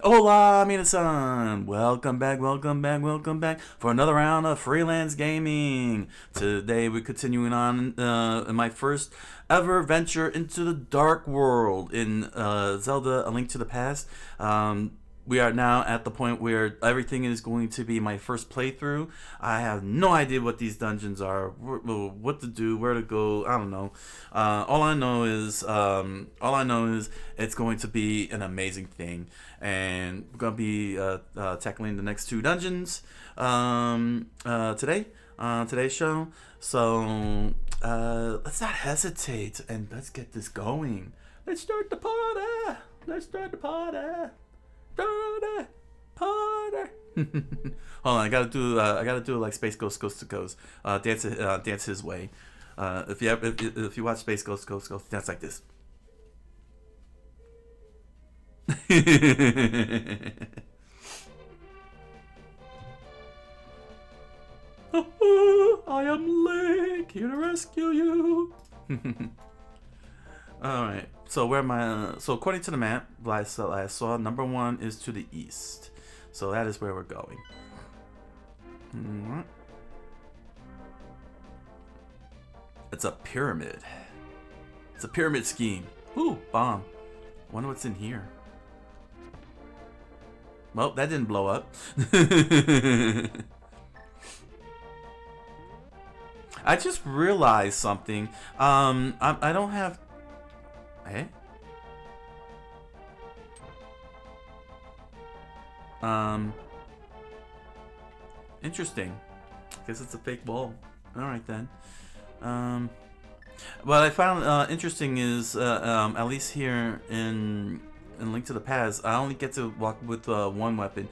Hola, minasan! Welcome back, welcome back, welcome back for another round of freelance gaming. Today we're continuing on in my first ever venture into the dark world in Zelda: A Link to the Past. We are now at the point where everything is going to be my first playthrough. I have no idea what these dungeons are, what to do, where to go. I don't know. All I know is it's going to be an amazing thing, and we're gonna be tackling the next two dungeons today. Today's show. So let's not hesitate and let's get this going. Let's start the party. Let's start the party. Party, party. Hold on, I gotta do it like Space Ghost Coast to Coast. Dance his way. If you watch Space Ghost Coast to Coast, dance like this. I am Link, here to rescue you. Alright, so where am I? So according to the map, I saw number 1 is to the east. So that is where we're going. It's a pyramid. It's a pyramid scheme. Ooh, bomb. Wonder what's in here. Well, that didn't blow up. I just realized something. I don't have... Hey? Interesting. Guess it's a fake ball. Alright then. What I found interesting is, at least here in Link to the Past, I only get to walk with one weapon.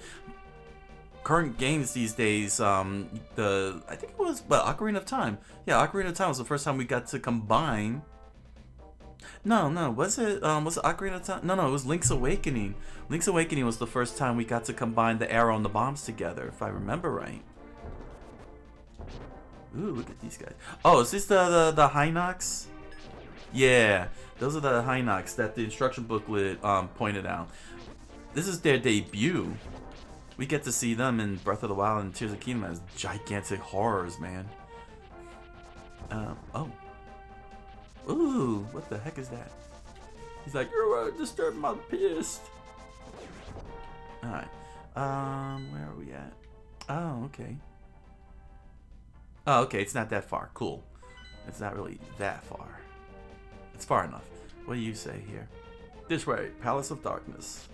Current games these days, I think it was, Ocarina of Time. Yeah, Ocarina of Time was the first time we got to combine. No, was it Ocarina of Time? No, it was Link's Awakening. Link's Awakening was the first time we got to combine the arrow and the bombs together, if I remember right. Ooh, look at these guys. Oh, is this the Hinox? Yeah, those are the Hinox that the instruction booklet pointed out. This is their debut. We get to see them in Breath of the Wild and Tears of the Kingdom as gigantic horrors, man. Oh. Ooh, what the heck is that? He's like, you're disturbing my peace. Alright. Where are we at? Oh, okay. Oh, okay, it's not that far. Cool. It's not really that far. It's far enough. What do you say here? This way, Palace of Darkness.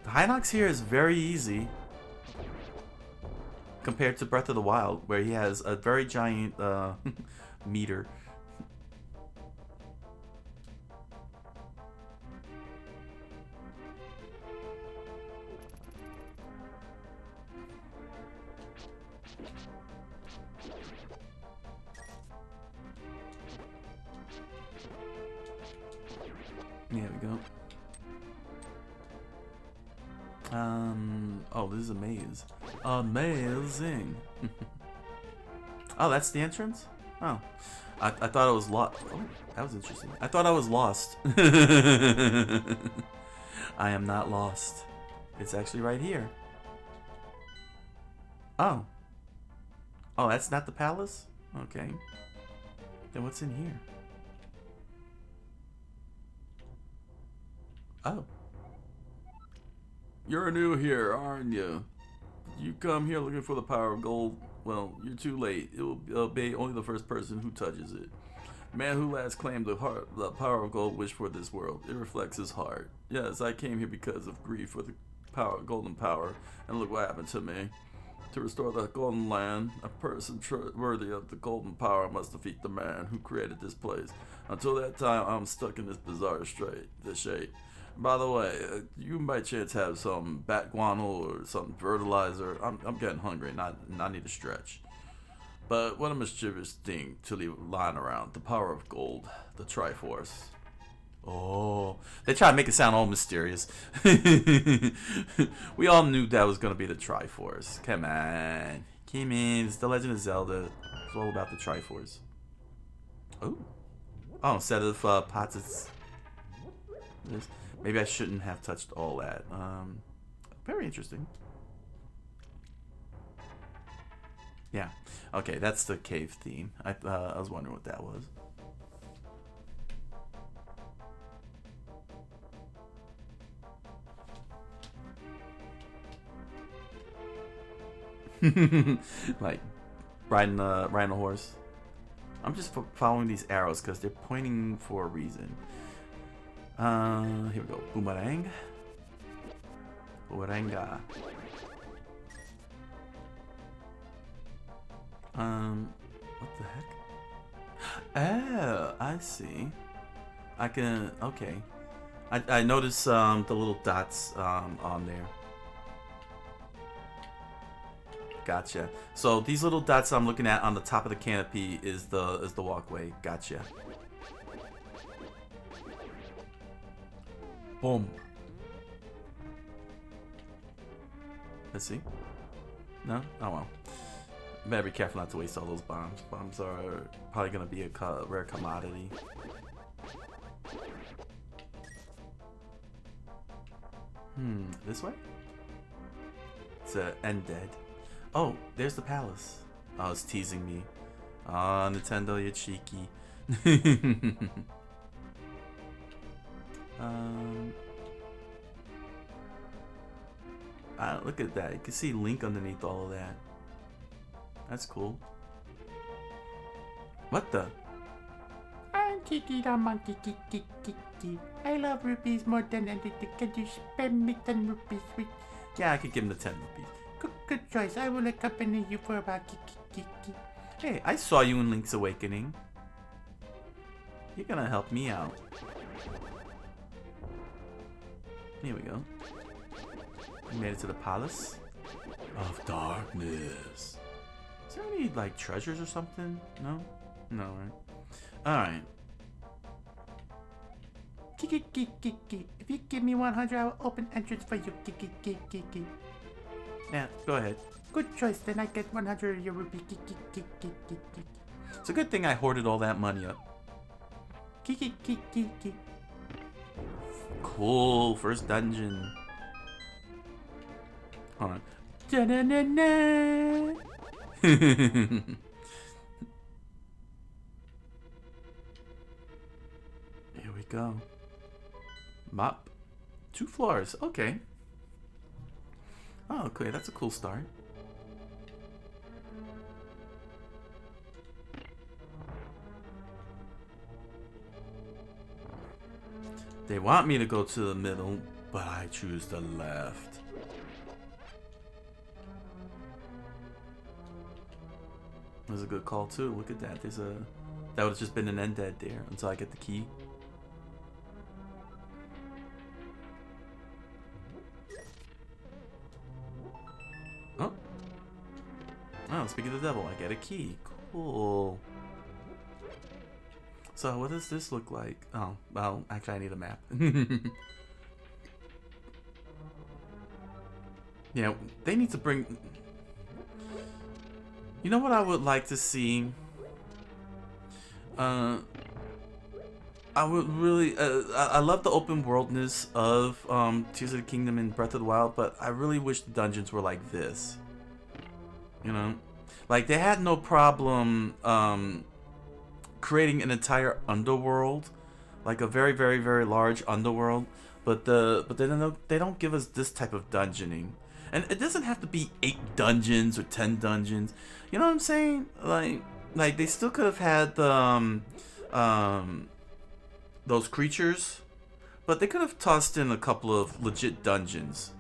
The Hinox here is very easy compared to Breath of the Wild, where he has a very giant meter. There we go. Oh, this is a maze. Amazing. Oh, that's the entrance? Oh. I thought it was lost. Oh, that was interesting. I thought I was lost. I am not lost. It's actually right here. Oh. Oh, that's not the palace? Okay. Then what's in here? Oh. You're new here, aren't you? You come here looking for the power of gold. Well, you're too late. It will obey only the first person who touches it. The man who last claimed the power of gold wished for this world. It reflects his heart. Yes, I came here because of grief for the golden power, and look what happened to me. To restore the golden land, a person worthy of the golden power must defeat the man who created this place. Until that time, I'm stuck in this bizarre shape. By the way, you by chance have some bat guano or some fertilizer? I'm getting hungry and I need to stretch. But what a mischievous thing to leave lying around. The power of gold, the Triforce. Oh, they try to make it sound all mysterious. We all knew that was going to be the Triforce. Come on. It's The Legend of Zelda. It's all about the Triforce. Oh. Oh, instead of pots, it's this. Maybe I shouldn't have touched all that. Very interesting. Yeah. Okay, that's the cave theme. I was wondering what that was. Like riding a horse. I'm just following these arrows because they're pointing for a reason. Here we go. Boomerang. Boomeranga. What the heck? Oh, I see. I can. Okay. I noticed the little dots on there. Gotcha. So these little dots I'm looking at on the top of the canopy is the walkway. Gotcha. Boom. Let's see. No? Oh well. Better be careful not to waste all those bombs. Bombs are probably gonna be a rare commodity. This way? It's a undead. Oh, there's the palace. Oh, it's teasing me. Oh, Nintendo, you're cheeky. Look at that. You can see Link underneath all of that. That's cool. What the? I'm Kiki the monkey, Kiki. I love rupees more than anything. Can you spend me 10 rupees with? Yeah, I could give him the 10 rupees. Good choice. I will accompany you for about Kiki. Hey, I saw you in Link's Awakening. You're gonna help me out. Here we go. We made it to the Palace of Darkness. Is there any, like, treasures or something? No? No, right? Alright. Kiki. If you give me 100, I will open entrance for you. Kiki. Yeah, go ahead. Good choice. Then I get 100 of your rupee. Kiki. It's a good thing I hoarded all that money up. Kiki. Cool. First dungeon. Hold on. Da-na-na-na. Here we go. Mop. 2 floors. Okay. Oh, okay. That's a cool start. They want me to go to the middle, but I choose the left. That's a good call too. Look at that. That would have just been an undead there until I get the key. Oh, speaking of the devil, I get a key. Cool. So what does this look like? Oh, well, actually I need a map. Yeah, they need to bring... You know what I would like to see? I would really... I love the open worldness of Tears of the Kingdom and Breath of the Wild, but I really wish the dungeons were like this. You know? Like, they had no problem creating an entire underworld. Like a very, very, very large underworld. But they don't give us this type of dungeoning. And it doesn't have to be 8 dungeons or 10 dungeons. You know what I'm saying? Like they still could have had the those creatures, but they could have tossed in a couple of legit dungeons.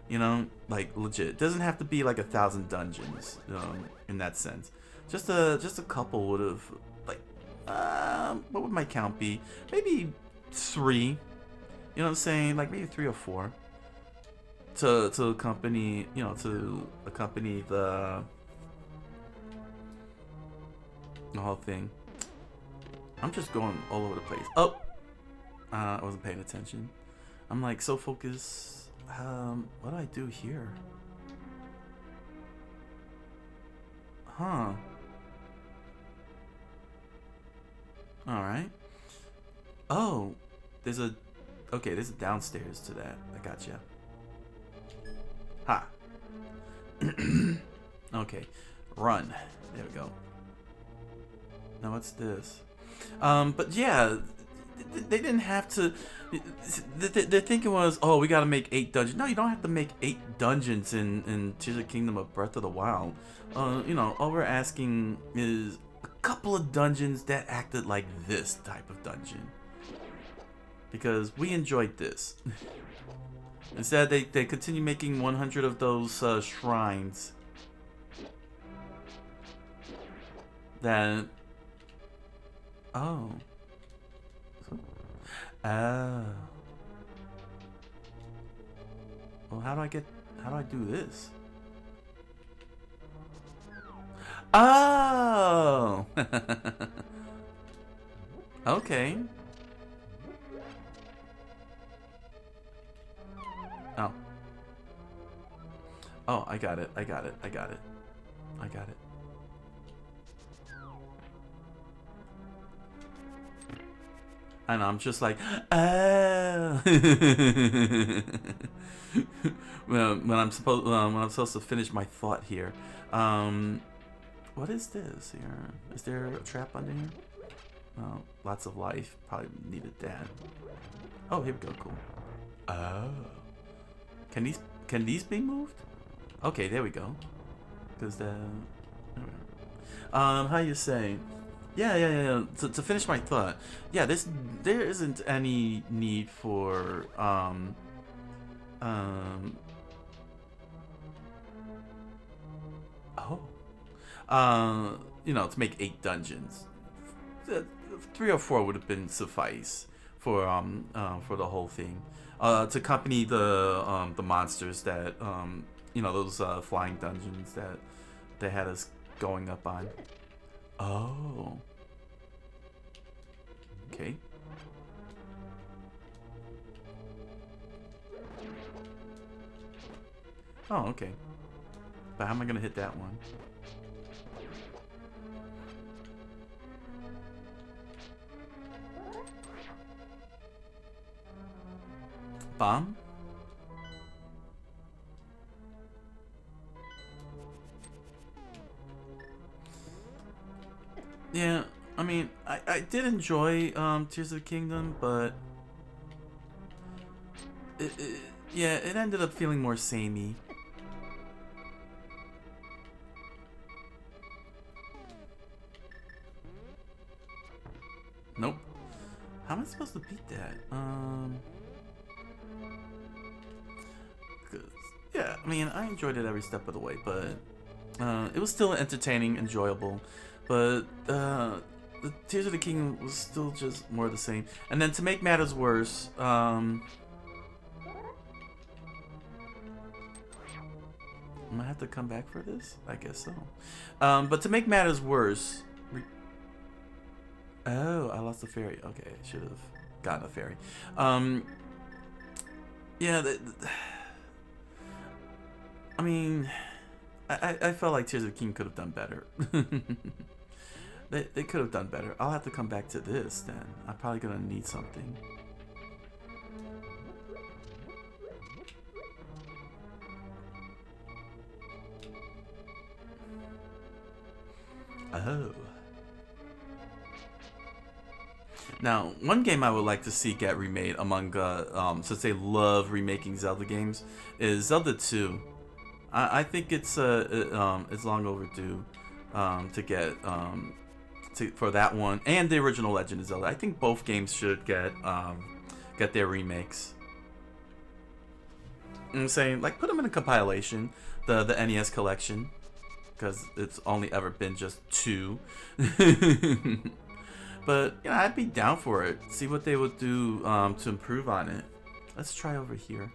You know, like legit. It doesn't have to be like 1,000 dungeons in that sense. Just a couple would have, like, what would my count be? Maybe 3. You know what I'm saying? Like maybe 3 or 4. To accompany, you know, to accompany the whole thing. I'm just going all over the place. Oh, I wasn't paying attention. I'm like so focused. What do I do here? Huh. All right. Oh, there's a Okay, there's a downstairs to that. I gotcha. Ha. Okay, run. There we go. Now what's this? But yeah, they didn't have to. Their thinking was, oh, we gotta make 8 dungeons. No, you don't have to make 8 dungeons in Tears of the Kingdom of Breath of the Wild. You know, all we're asking is a couple of dungeons that acted like this type of dungeon. Because we enjoyed this. Instead, they continue making 100 of those shrines. That... Oh. Oh. Well, how do I do this? Oh! Okay. Oh. Oh, I got it. I got it. And I'm just like, oh. Well, when I'm supposed to finish my thought here. What is this here? Is there a trap under here? Oh, lots of life. Probably needed that. Oh, here we go. Cool. Oh. Can these be moved? Okay, there we go. Because how you say? Yeah. To finish my thought, yeah, there isn't any need for you know, to make 8 dungeons. 3 or 4 would have been suffice for the whole thing. To accompany the monsters that you know, those flying dungeons that they had us going up on. Oh. Okay. Oh, okay. But how am I gonna hit that one? Bomb? Yeah, I mean, I did enjoy Tears of the Kingdom, but yeah, it ended up feeling more samey. Nope. How am I supposed to beat that? Yeah, I mean, I enjoyed it every step of the way, but it was still entertaining, enjoyable. But the Tears of the Kingdom was still just more of the same. And then to make matters worse, I'm gonna have to come back for this? I guess so. But to make matters worse... Oh, I lost the fairy. Okay, I should have gotten a fairy. Yeah, I mean... I felt like Tears of the Kingdom could have done better. They could have done better. I'll have to come back to this then. I'm probably gonna need something. Oh. Now, one game I would like to see get remade among, since they love remaking Zelda games, is Zelda 2. I think it's long overdue to get for that one and the original Legend of Zelda. I think both games should get their remakes. I'm saying, like, put them in a compilation, the NES collection, because it's only ever been just 2. But you know, I'd be down for it. See what they would do to improve on it. Let's try over here.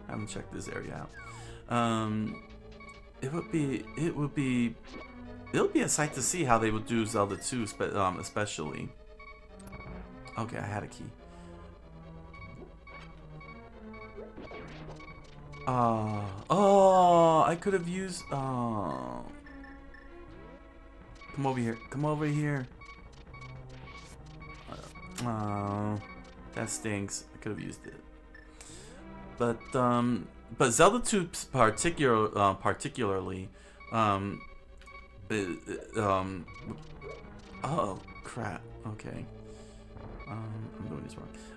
I haven't checked this area out. It would be a sight to see how they would do Zelda 2, especially. Okay, I had a key. Oh, I could have used. Oh, come over here. Come over here. Oh, That stinks. I could have used it. But Zelda 2 particularly, oh crap. Okay. I'm doing this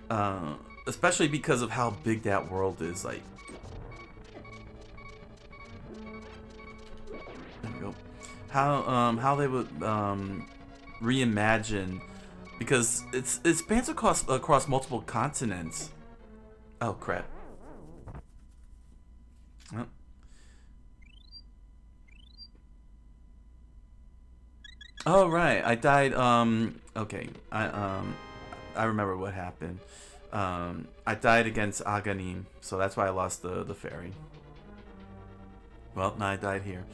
wrong. Especially because of how big that world is. Like, there we go. How they would reimagine, because it spans across multiple continents. Oh crap. Oh. Oh right, I died. Okay, I remember what happened. I died against Aghanim, so that's why I lost the ferry. Well, now I died here.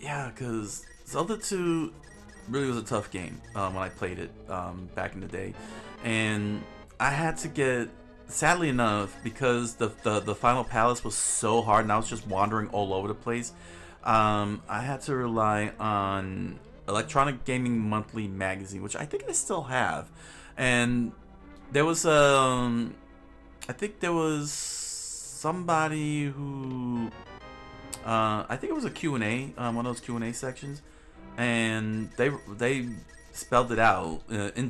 Yeah, cause Zelda 2 really was a tough game when I played it back in the day, and I had to get. Sadly enough, because the final palace was so hard and I was just wandering all over the place, I had to rely on Electronic Gaming Monthly magazine, which I think I still have. And there was I think there was somebody who I think it was a Q&A, one of those Q&A sections, and they spelled it out in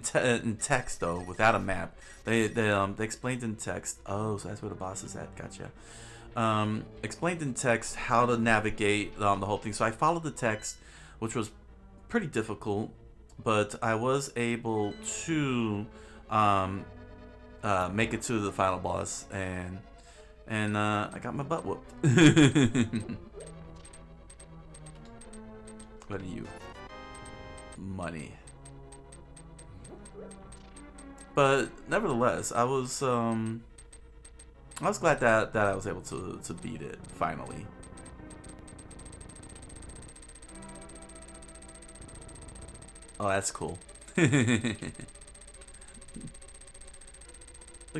text though, without a map. They explained in text. Oh, so that's where the boss is at. Gotcha. Explained in text how to navigate the whole thing. So I followed the text, which was pretty difficult, but I was able to make it to the final boss, and I got my butt whooped. What are you? Money. But nevertheless, I was glad that I was able to beat it finally. Oh, that's cool. Look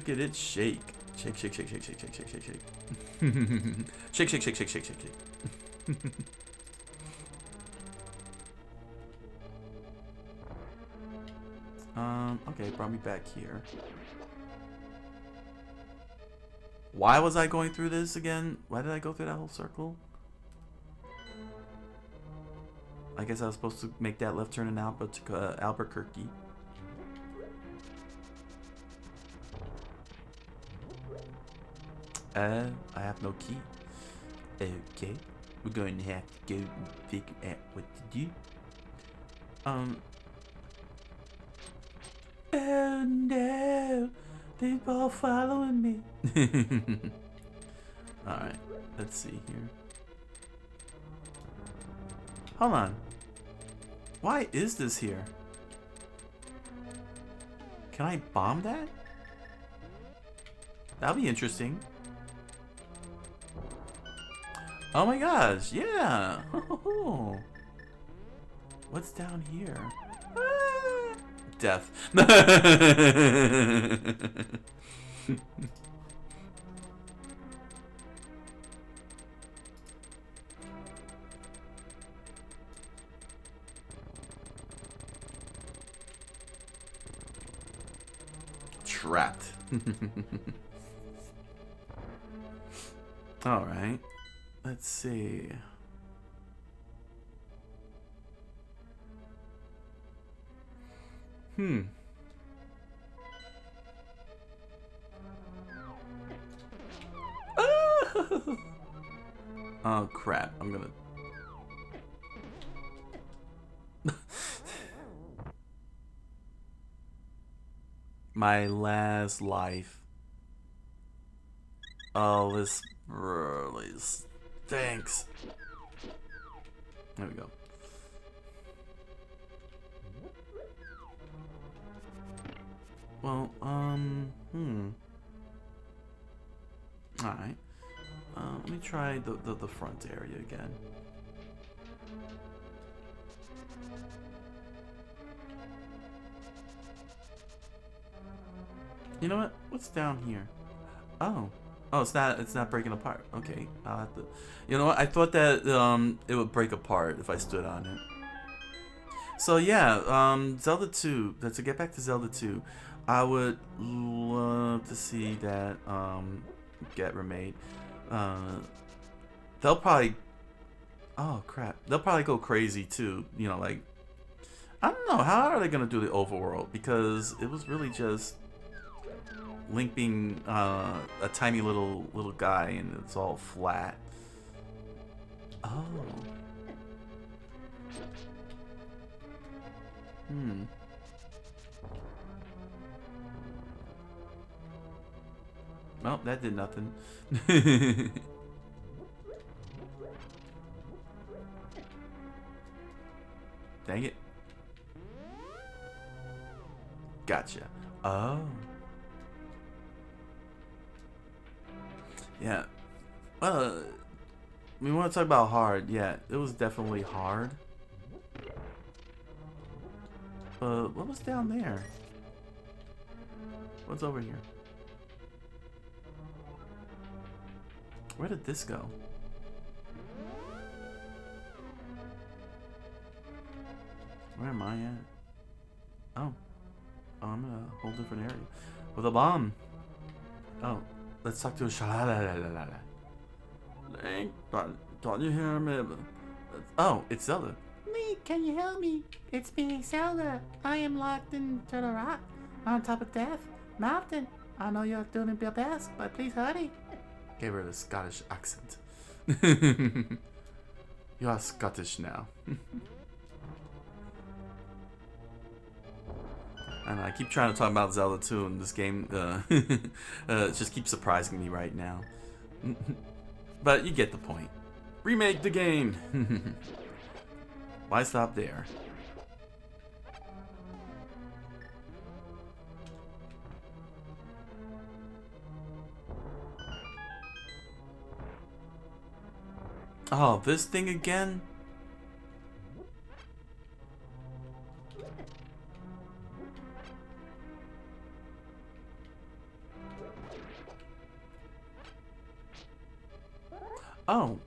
at it shake. Shake, shake, shake, shake, shake, shake, shake, shake, shake. Shake, shake, shake, shake, shake, shake, shake. Okay, it brought me back here. Why was I going through this again? Why did I go through that whole circle? I guess I was supposed to make that left turn in Albuquerque. I have no key. Okay, we're going to have to go and figure out what to do. Oh no, they're all following me. Alright, let's see here. Hold on. Why is this here? Can I bomb that? That'll be interesting. Oh my gosh, yeah. What's down here? Death. Trapped. All right. Let's see. Oh crap, I'm gonna... My last life. Oh, this really stinks. There we go. Well, Alright. Let me try the front area again. You know what? What's down here? Oh. Oh, it's not breaking apart. Okay. I'll have to... You know what? I thought that it would break apart if I stood on it. So yeah, Zelda 2, to get back to Zelda 2, I would love to see that get remade. They'll probably, oh crap, they'll probably go crazy too. You know, like, I don't know, how are they gonna do the overworld? Because it was really just Link being a tiny little guy, and it's all flat. Oh. Well, that did nothing. Dang it. Gotcha. Oh. Yeah. We want to talk about hard. Yeah, it was definitely hard. What was down there? What's over here? Where did this go? Where am I at? Oh. Oh, I'm in a whole different area. With a bomb. Oh. Let's talk to a shalala. Link, don't you hear me? Oh, it's Zelda. Link, can you help me? It's me, Zelda. I am locked into the rock on top of Death Mountain. I know you're doing your best, but please hurry. Gave her the Scottish accent. You are Scottish now. And I keep trying to talk about Zelda too, and this game it just keeps surprising me right now. But you get the point. Remake the game! Why stop there? Oh, this thing again? Oh,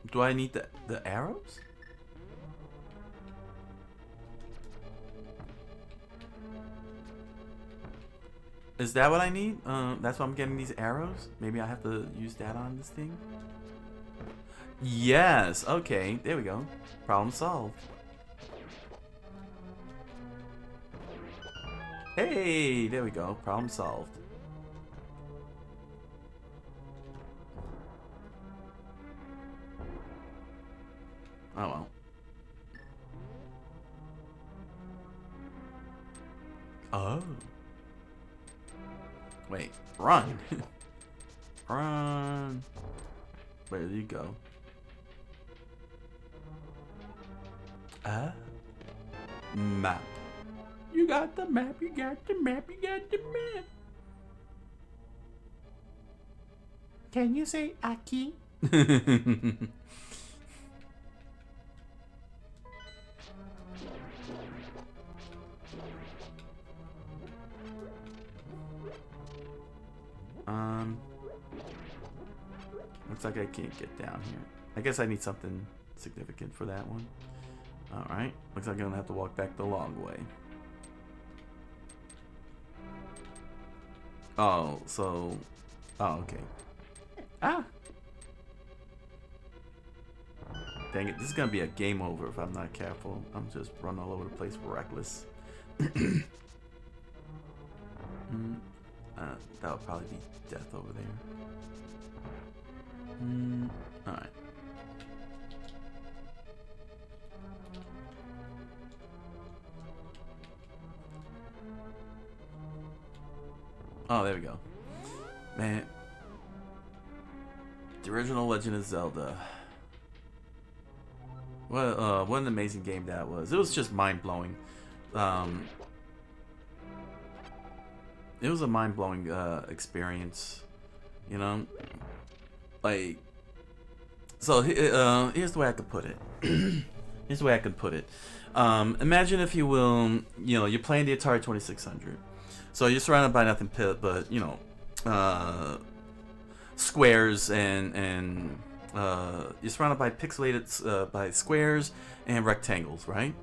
do I need the arrows? Is that what I need? That's why I'm getting these arrows? Maybe I have to use that on this thing? Yes, okay, there we go. Problem solved. Hey, there we go. Problem solved. Oh well. Oh. Wait, run. Run. Where did you go? Map. You got the map, you got the map, you got the map. Can you say Aki? Looks like I can't get down here. I guess I need something significant for that one. Alright. Looks like I'm gonna have to walk back the long way. Oh, so... Oh, okay. Ah! Dang it, this is gonna be a game over if I'm not careful. I'm just running all over the place reckless. That would probably be death over there. Alright. Oh, there we go. Man. The original Legend of Zelda. What an amazing game that was. It was just mind-blowing. It was a mind-blowing experience. You know? Like... So, here's the way I could put it. Here's the way I could put it. Imagine, if you will, you know, you're playing the Atari 2600. So you're surrounded by nothing but, you know, squares and you're surrounded by pixelated, by squares and rectangles, right?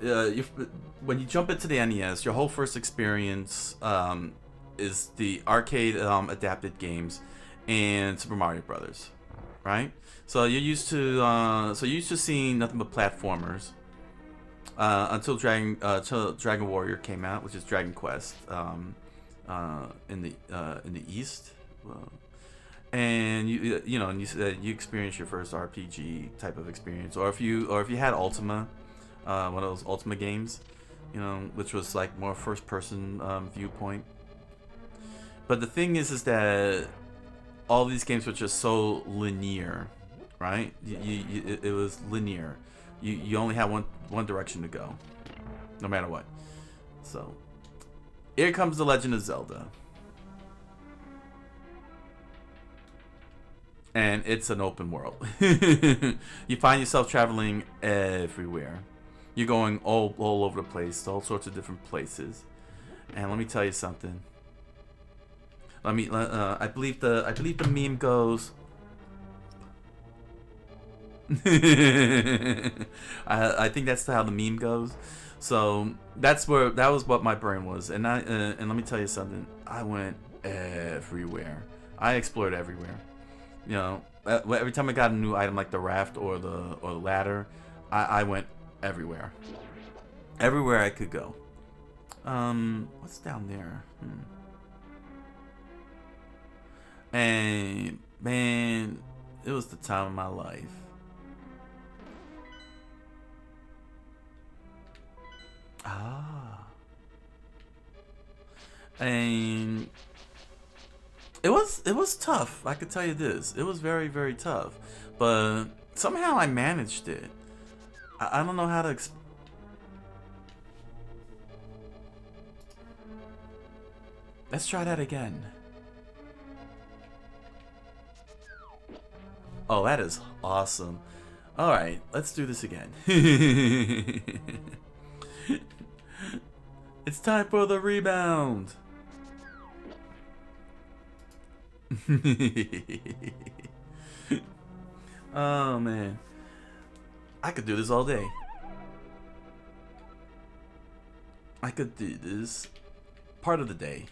when you jump into the NES, your whole first experience is the arcade adapted games and Super Mario Brothers, right? So you're used to seeing nothing but platformers until Dragon Warrior came out, which is Dragon Quest in the East. And you experience your first RPG type of experience, or if you had Ultima, one of those Ultima games, which was like more first person viewpoint. But the thing is that all these games were just so linear, right? It was linear. You only had one direction to go, no matter what. So here comes the Legend of Zelda. And it's an open world. You find yourself traveling everywhere. You're going all over the place, to all sorts of different places. And let me tell you something. I believe the meme goes. I think that's how the meme goes. So that was what my brain was. And let me tell you something. I went everywhere. I explored everywhere. Every time I got a new item like the raft or the ladder, I went everywhere. Everywhere I could go. What's down there? And man, it was the time of my life. And it was tough. I could tell you this. It was very, very tough. But somehow I managed it. I don't know how to Let's try that again. Oh, that is awesome. Alright, let's do this again. It's time for the rebound. Oh man, I could do this all day. I could do this part of the day.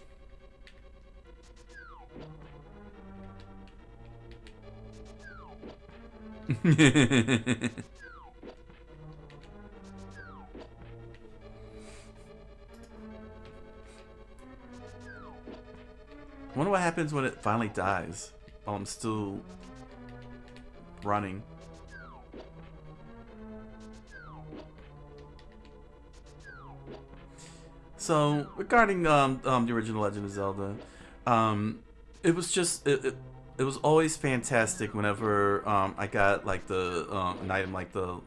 I wonder what happens when it finally dies while I'm still running. So regarding the original Legend of Zelda, it was just it was always fantastic whenever I got like an item like the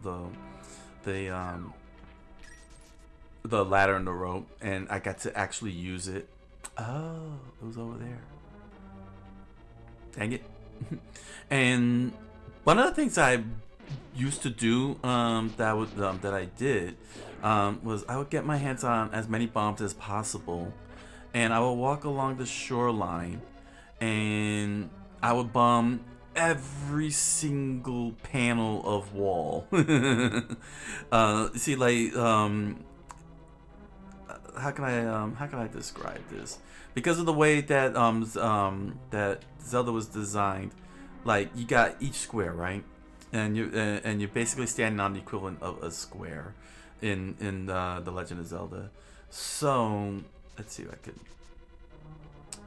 ladder and the rope, and I got to actually use it. Oh, it was over there. Dang it. And one of the things I used to do that I did was I would get my hands on as many bombs as possible, and I would walk along the shoreline and I would bomb every single panel of wall. See, like how can I describe this? Because of the way that that Zelda was designed, like you got each square, right? And you're basically standing on the equivalent of a square in the Legend of Zelda. So let's see if I could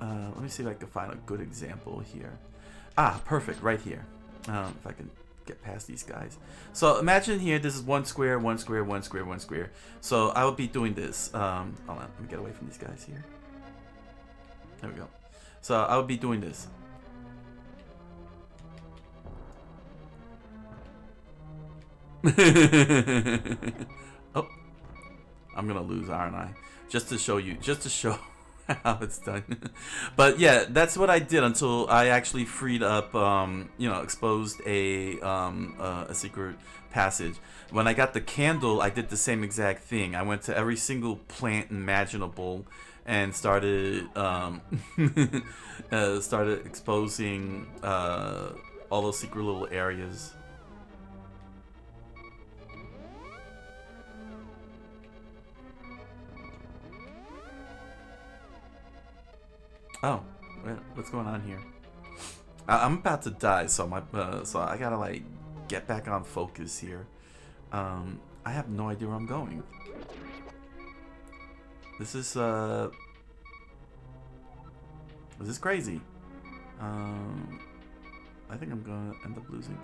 let me see if I can find a good example here. Ah, perfect, right here. If I can get past these guys. So imagine here, this is one square, one square, one square, one square. So I would be doing this. Hold on, let me get away from these guys here. There we go. So I would be doing this. Oh, I'm gonna lose, aren't I? Just to show how it's done. But yeah, that's what I did until I actually freed up, exposed a secret passage. When I got the candle, I did the same exact thing. I went to every single plant imaginable and started started exposing all those secret little areas. Oh, what's going on here? I'm about to die, so so I gotta like get back on focus here. I have no idea where I'm going. This is crazy. I think I'm gonna end up losing.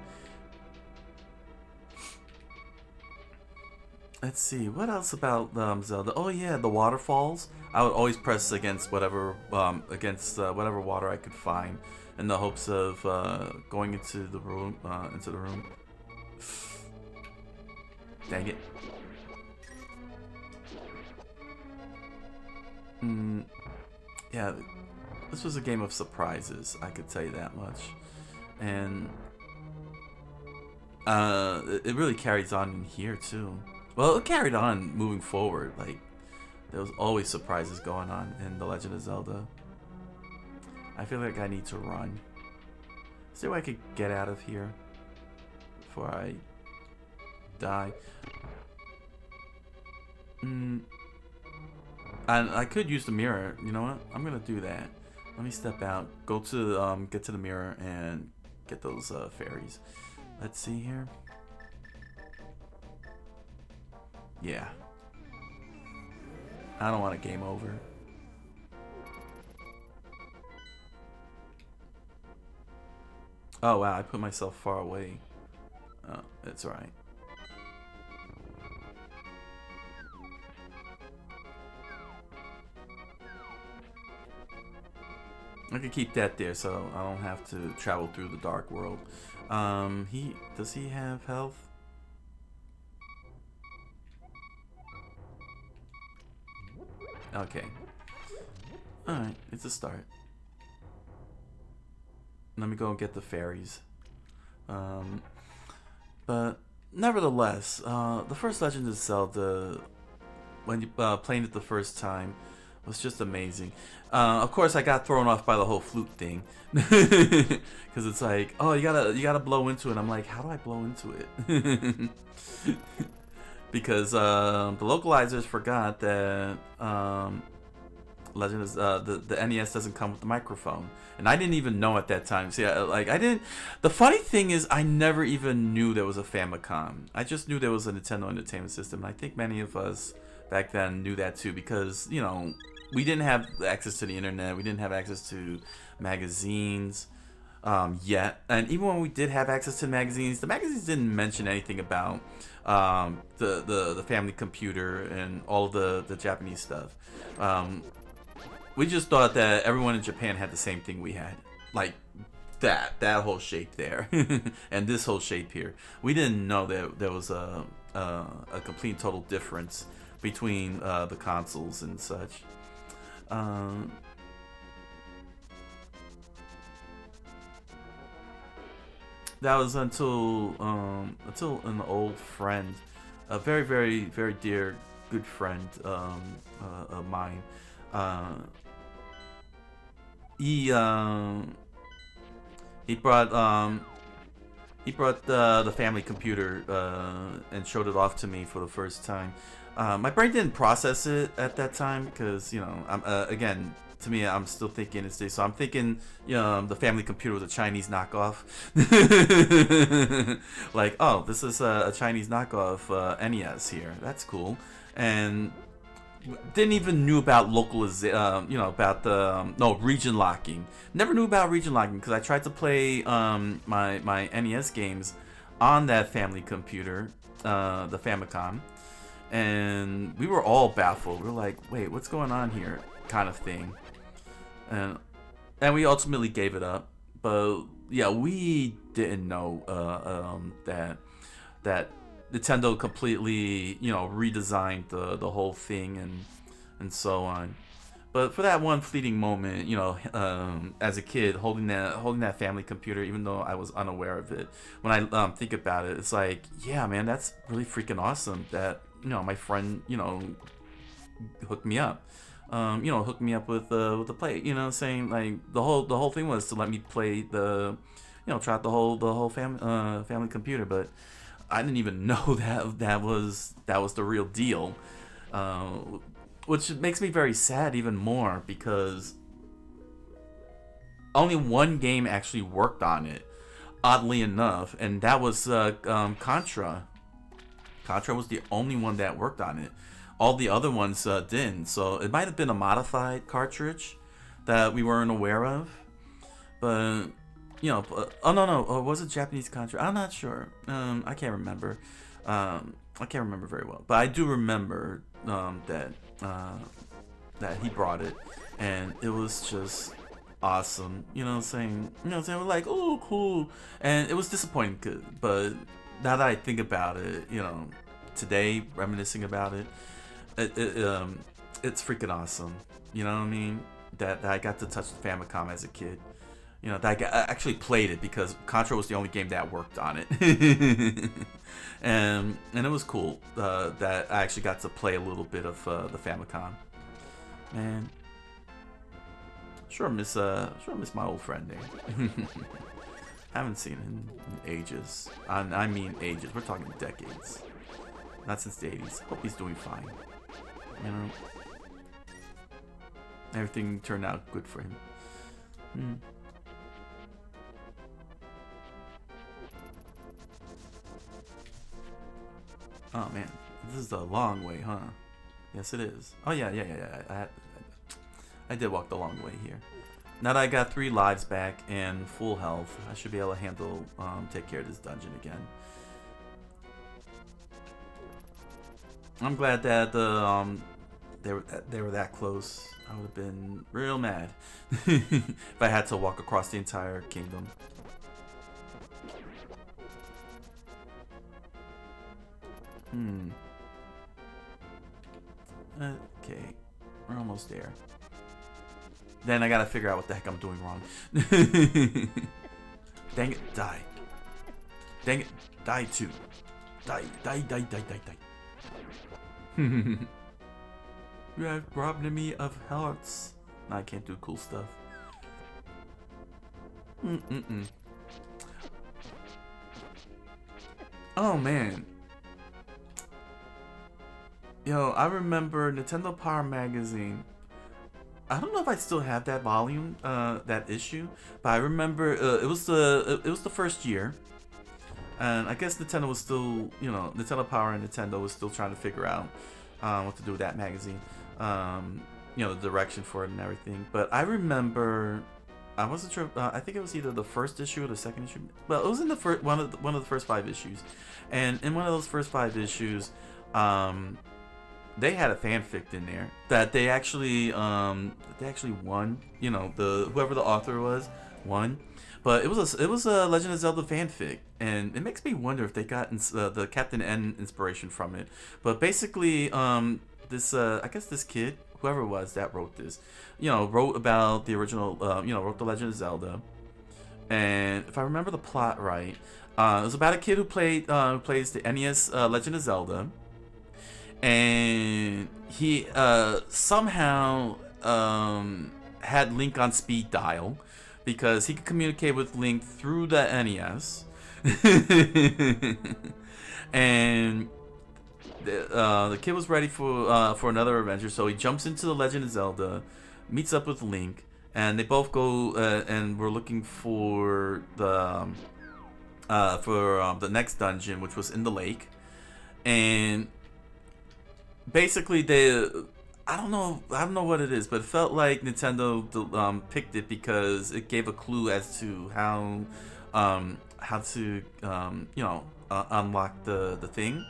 Let's see, what else about Zelda? Oh yeah, the waterfalls. I would always press against whatever whatever water I could find, in the hopes of going into the room. Dang it. Yeah, this was a game of surprises. I could tell you that much, and it really carries on in here too. Well, it carried on moving forward. Like, there was always surprises going on in The Legend of Zelda. I feel like I need to run. See if I could get out of here before I die. And I could use the mirror. You know what? I'm gonna do that. Let me step out. Go to get to the mirror and get those fairies. Let's see here. Yeah. I don't want a game over. Oh wow, I put myself far away. Oh, that's right. I could keep that there so I don't have to travel through the dark world. Does he have health? Okay. Alright, it's a start. Let me go and get the fairies. But nevertheless, the first Legend of Zelda, when you playing it the first time, was just amazing. Of course, I got thrown off by the whole flute thing, because it's like, oh, you gotta blow into it. I'm like, how do I blow into it? Because the localizers forgot that Legend is the NES doesn't come with the microphone, and I didn't even know at that time. See, I didn't. The funny thing is, I never even knew there was a Famicom. I just knew there was a Nintendo Entertainment System, and I think many of us back then knew that too, because you know, we didn't have access to the internet, we didn't have access to magazines yet, and even when we did have access to magazines, the magazines didn't mention anything about the family computer and all the Japanese stuff. We just thought that everyone in Japan had the same thing we had, like that whole shape there, and this whole shape here. We didn't know that there was a complete total difference between the consoles and such. That was until an old friend, a very very very dear good friend of mine, he brought the family computer and showed it off to me for the first time. My brain didn't process it at that time because, you know, I'm again, to me, I'm still thinking it's this. So I'm thinking, you know, the family computer was a Chinese knockoff. Like, oh, this is a Chinese knockoff NES here. That's cool. And didn't even knew about localization, you know, about the region locking. Never knew about region locking because I tried to play my NES games on that family computer, the Famicom, and we were all baffled. We were like, wait, what's going on here, kind of thing. And we ultimately gave it up. But yeah, we didn't know that Nintendo completely, you know, redesigned the whole thing and so on. But for that one fleeting moment, you know, as a kid holding that family computer, even though I was unaware of it, when I think about it, it's like, yeah, man, that's really freaking awesome that, you know, my friend, you know, hooked me up. You know, hooked me up with the play. You know, saying like the whole thing was to let me play try out the whole family computer, but I didn't even know that was the real deal, which makes me very sad even more because only one game actually worked on it, oddly enough, and that was Contra. Contra was the only one that worked on it. All the other ones didn't. So it might have been a modified cartridge that we weren't aware of. But, you know, oh no, was it Japanese Contra? I'm not sure. I can't remember. I can't remember very well. But I do remember that he brought it, and it was just awesome. You know what I'm saying? You know what I'm saying? We're like, oh, cool. And it was disappointing, but now that I think about it, you know, today, reminiscing about it, it's freaking awesome. You know what I mean? That I got to touch the Famicom as a kid. You know, that I actually played it because Contra was the only game that worked on it. and it was cool that I actually got to play a little bit of the Famicom. Man, sure miss my old friend there. Haven't seen him in ages. I mean ages. We're talking decades. Not since the 80s. Hope he's doing fine. You know, everything turned out good for him. Oh man, this is a long way, huh? Yes, it is. Oh yeah. I did walk the long way here. Now that I got 3 lives back and full health, I should be able to take care of this dungeon again. I'm glad that they were that close. I would have been real mad if I had to walk across the entire kingdom. Okay, we're almost there. Then I gotta figure out what the heck I'm doing wrong. Dang it, die. Dang it, die too. Die. You have robbed me of hearts. I can't do cool stuff. Oh man. Yo, I remember Nintendo Power Magazine. I don't know if I still have that volume, that issue, but I remember it was the first year, and I guess Nintendo was still, you know, Nintendo Power and Nintendo was still trying to figure out what to do with that magazine, you know, the direction for it and everything. But I remember, I wasn't sure. I think it was either the first issue or the second issue. Well, it was in the first one of the first 5 issues, and in one of those first 5 issues, they had a fanfic in there that they actually won. You know, whoever the author was won, but it was a Legend of Zelda fanfic, and it makes me wonder if they got the Captain N inspiration from it. But basically, this I guess this kid, whoever it was that wrote this, you know, wrote about the original, you know, wrote the Legend of Zelda, and if I remember the plot right, it was about a kid who plays the NES Legend of Zelda. And he somehow had Link on speed dial because he could communicate with Link through the NES. And the kid was ready for another adventure, so he jumps into the Legend of Zelda, meets up with Link, and they both go and we're looking for the next dungeon, which was in the lake. And basically, I don't know what it is, but it felt like Nintendo picked it because it gave a clue as to how to you know, unlock the thing.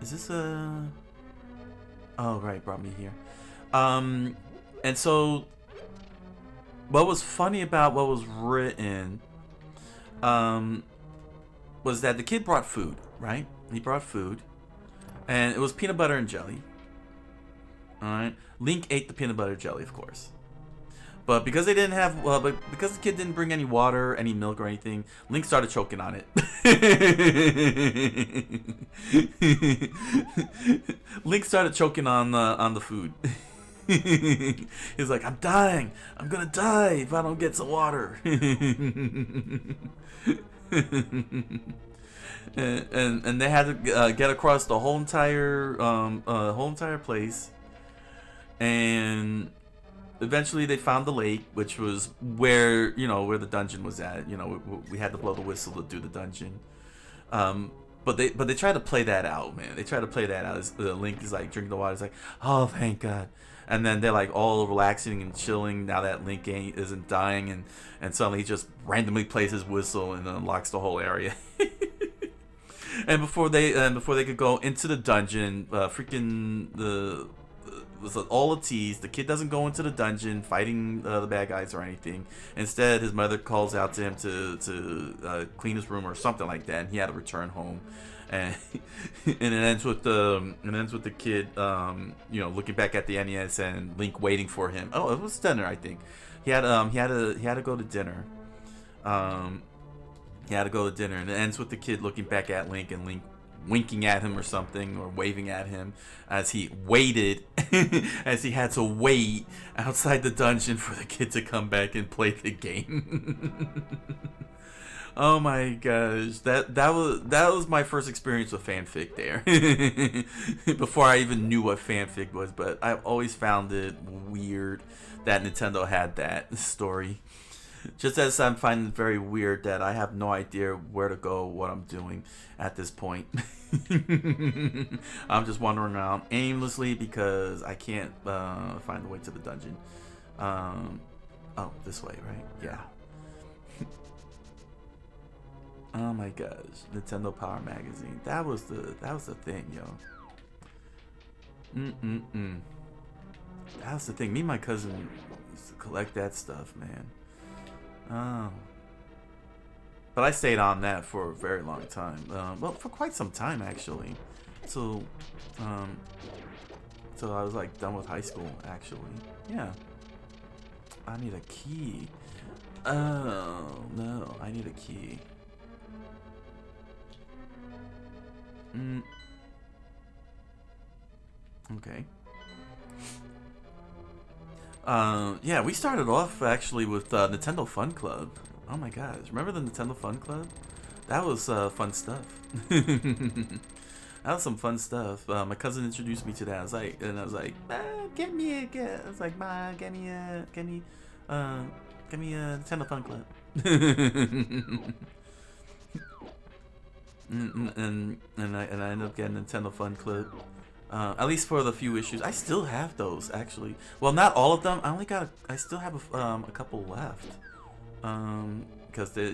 Is this a? Oh right, brought me here. And so, what was funny about what was written, was that the kid brought food, right? He brought food. And it was peanut butter and jelly. Alright. Link ate the peanut butter jelly, of course. But because they didn't have, because the kid didn't bring any water, any milk or anything, Link started choking on it. Link started choking on the food. He's like, I'm dying. I'm gonna die if I don't get some water. And they had to get across the whole entire place, and eventually they found the lake, which was where where the dungeon was at. We had to blow the whistle to do the dungeon. But they try to play that out, man. They try to play that out. The Link is like drinking the water. It's like, oh, thank God. And then they're like all relaxing and chilling now that Link isn't dying, and suddenly he just randomly plays his whistle and unlocks the whole area. And before they could go into the dungeon, was all a tease. The kid doesn't go into the dungeon fighting the bad guys or anything. Instead, his mother calls out to him to clean his room or something like that, and he had to return home. And and it ends with the kid, looking back at the NES and Link waiting for him. Oh, it was dinner, I think. He had to go to dinner. He had to go to dinner, and it ends with the kid looking back at Link and Link winking at him or something, or waving at him as he waited, as he had to wait outside the dungeon for the kid to come back and play the game. Oh my gosh, that was my first experience with fanfic there. Before I even knew what fanfic was, but I've always found it weird that Nintendo had that story. Just as I'm finding it very weird that I have no idea where to go, what I'm doing at this point. I'm just wandering around aimlessly because I can't find the way to the dungeon. Oh, this way, right? Yeah. Oh my gosh, Nintendo Power Magazine. That was the thing, yo. That was the thing. Me and my cousin used to collect that stuff, man. Oh. But I stayed on that for a very long time. Well, for quite some time, actually. So I was like done with high school, actually. Yeah. I need a key. Oh, no. I need a key. Okay. Yeah, we started off actually with Nintendo Fun Club. Oh my gosh, remember the Nintendo Fun Club? That was fun stuff. That was some fun stuff. My cousin introduced me to that. I was like, get me a. I was like, Ma, get me a Nintendo Fun Club. and I ended up getting Nintendo Fun Club. At least for the few issues. I still have those, actually. Well, not all of them. I still have a couple left. Because they,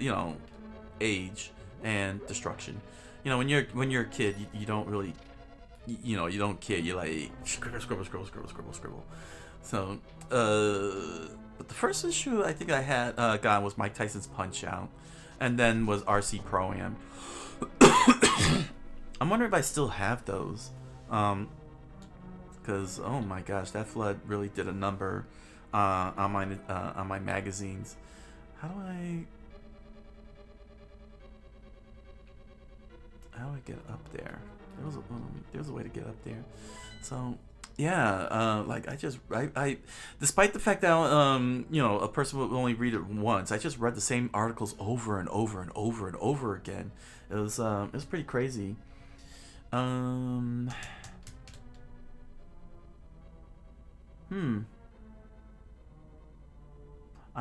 age and destruction. When you're a kid, you don't really, you don't care. You're like scribble. So, but the first issue I think I had gotten was Mike Tyson's Punch Out, and then was RC Pro Am. I'm wondering if I still have those. Because oh my gosh, that flood really did a number on my magazines. How do I get up there? There was a way to get up there. So yeah, like I despite the fact that a person would only read it once, I just read the same articles over and over and over and over again. It was pretty crazy. I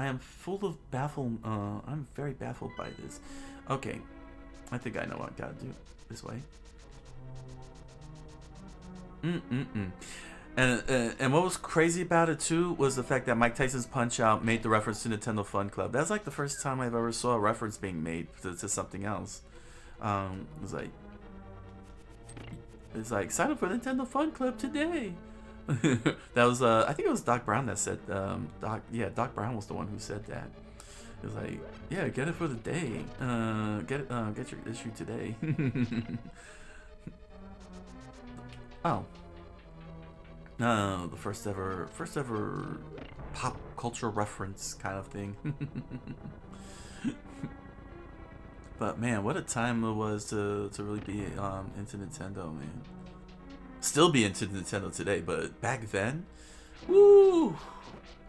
am full of I'm very baffled by this. Okay, I think I know what I gotta do. This way. And what was crazy about it too was the fact that Mike Tyson's Punch Out made the reference to Nintendo Fun Club. That's like the first time I've ever saw a reference being made to something else. It's like sign up for Nintendo Fun Club today. That was I think it was Doc Brown that said Doc Brown was the one who said that. It was like, yeah, get it for the day. Get your issue today. Oh. The first ever pop culture reference kind of thing. But man, what a time it was to really be into Nintendo, man. Still be into Nintendo today, but back then, woo!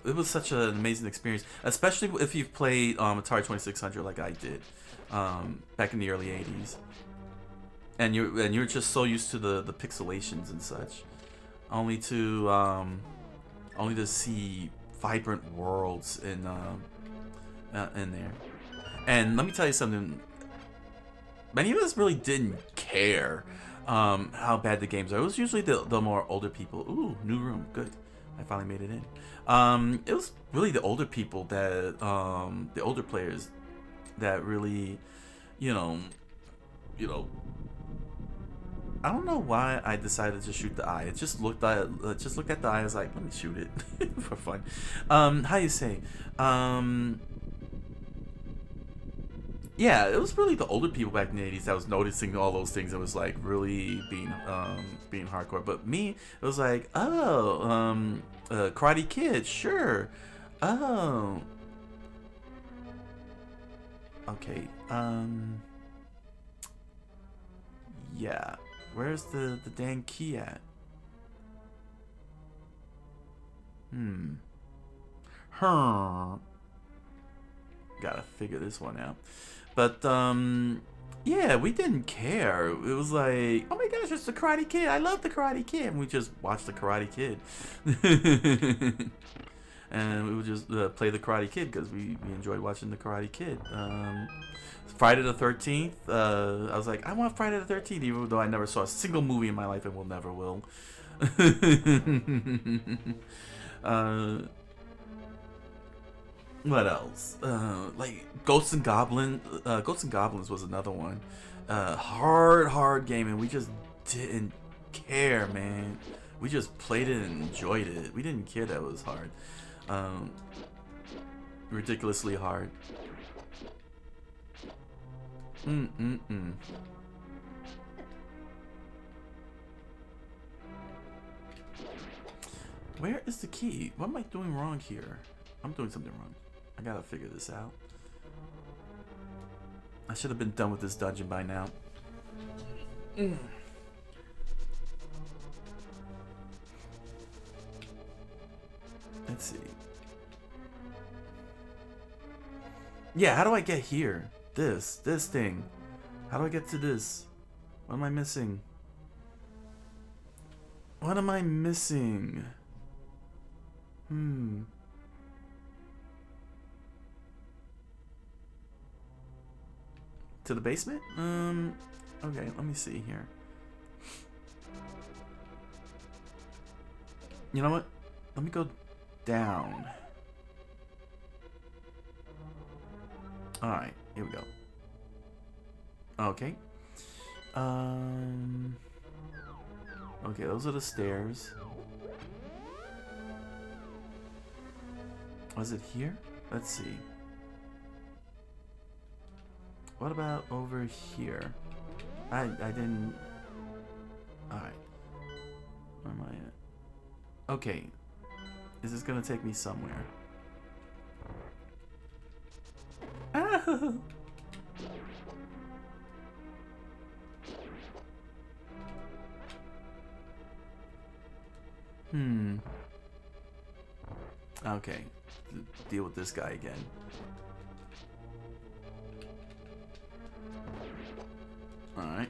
It was such an amazing experience, especially if you've played Atari 2600 like I did back in the early 80s. And you're just so used to the pixelations and such, only to see vibrant worlds in there. And let me tell you something. Many of us really didn't care how bad the games are. It was usually the more older people. Ooh, new room, good. I finally made it in. It was really the older people that, the older players that really, you know, I don't know why I decided to shoot the eye. It just looked at the eye. I was like, let me shoot it for fun. How you say? Yeah, it was really the older people back in the 80s that was noticing all those things. It was like really being hardcore. But me, it was like, oh, Karate Kid, sure. Oh, okay. Yeah. Where's the dang key at? Gotta figure this one out. But yeah, we didn't care. It was like, oh my gosh, it's the Karate Kid. I love the Karate Kid. And we just watched the Karate Kid. And we would just play the Karate Kid because we enjoyed watching the Karate Kid. Friday the 13th, I was like, I want Friday the 13th, even though I never saw a single movie in my life and will never will. What else? Like Ghosts and Goblins. Ghosts and Goblins was another one. Hard game, and we just didn't care, man. We just played it and enjoyed it. We didn't care that it was hard. Ridiculously hard. Where is the key? What am I doing wrong here? I'm doing something wrong. I gotta figure this out. I should have been done with this dungeon by now. Let's see. Yeah, how do I get here? This thing. How do I get to this? What am I missing? What am I missing? To the basement? Okay, let me see here. You know what? Let me go down. Alright, here we go. Okay. Okay, those are the stairs. Was it here? Let's see. What about over here? I didn't... Alright. Where am I at? Okay. Is this gonna take me somewhere? Ah! Okay. Deal with this guy again. Alright.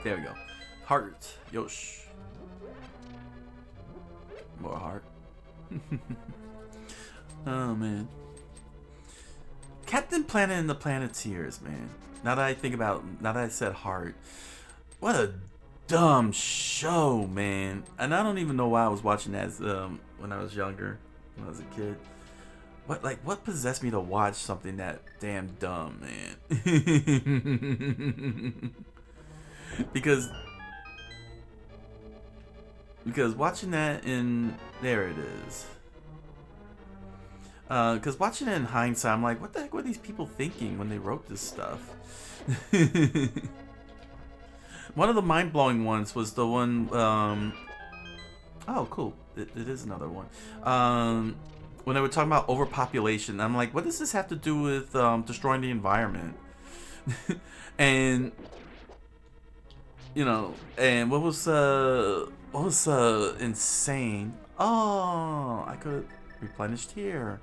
There we go. Heart. Yosh. More heart. Oh, man. Captain Planet and the Planeteers, man. Now that I think about, now that I said heart, what a dumb show, man. And I don't even know why I was watching that when I was younger, when I was a kid. What possessed me to watch something that damn dumb, man? because watching that there it is. Because watching it in hindsight, I'm like, what the heck were these people thinking when they wrote this stuff? One of the mind-blowing ones was the one, oh, cool. It is another one. When they were talking about overpopulation, I'm like, what does this have to do with destroying the environment? And, you know, and what was insane? Oh, I could have replenished here.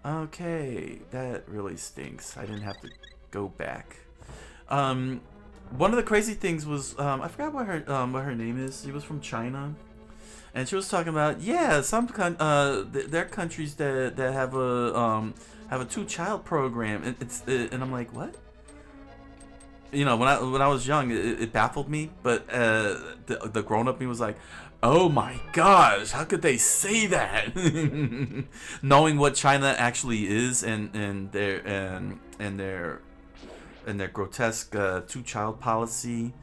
Okay, that really stinks. I didn't have to go back. One of the crazy things was I forgot what her name is. She was from China, and she was talking about there are countries that have a 2-child program, and and I'm like, what? You know, when I was young, it baffled me, but the grown up me was like, oh my gosh, how could they say that? Knowing what China actually is, and their grotesque 2-child policy,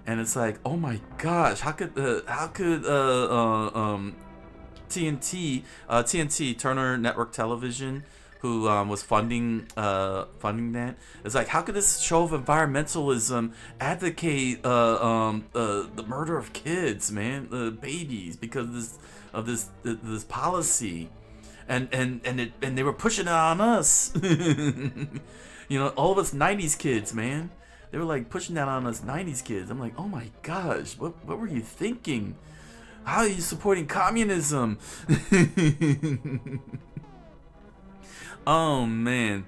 and it's like, oh my gosh, how could TNT Turner Network Television, who was funding that, it's like, how could this show of environmentalism advocate the murder of kids, man, babies, because of this policy, and they were pushing it on us. You know, all of us 90s kids, man. They were like pushing that on us 90s kids. I'm like, oh my gosh, what were you thinking? How are you supporting communism? Oh man,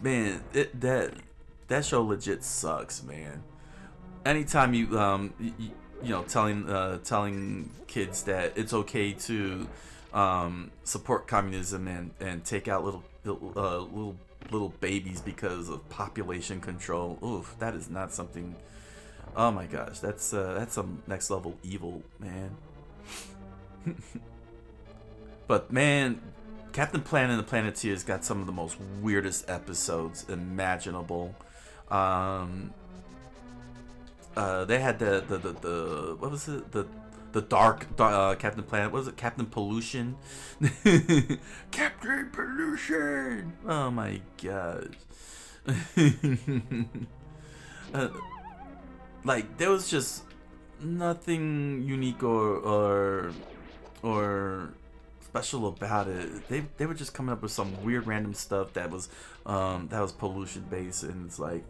that show legit sucks, man. Anytime you know, telling kids that it's okay to support communism and take out little babies because of population control. Oof, that is not something. Oh my gosh, that's some next level evil, man. But man, Captain Planet and the Planeteers got some of the most weirdest episodes imaginable. They had the what was it, the dark Captain Planet. What was it? Captain Pollution. Captain Pollution. Oh my god. Like, there was just nothing unique or special about it. They were just coming up with some weird random stuff that was pollution based, and it's like,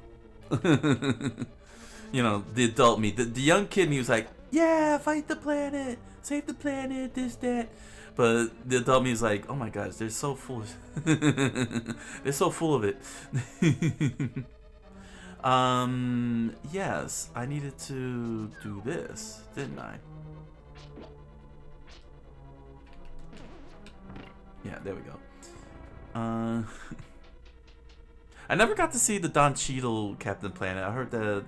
you know, the adult me, the young kid me was like, yeah, fight the planet, save the planet, this, that. But the adult me is like, oh my gosh, they're so full they're so full of it. Yes, I needed to do this, didn't I? Yeah, there we go. I never got to see the Don Cheadle Captain Planet. I heard that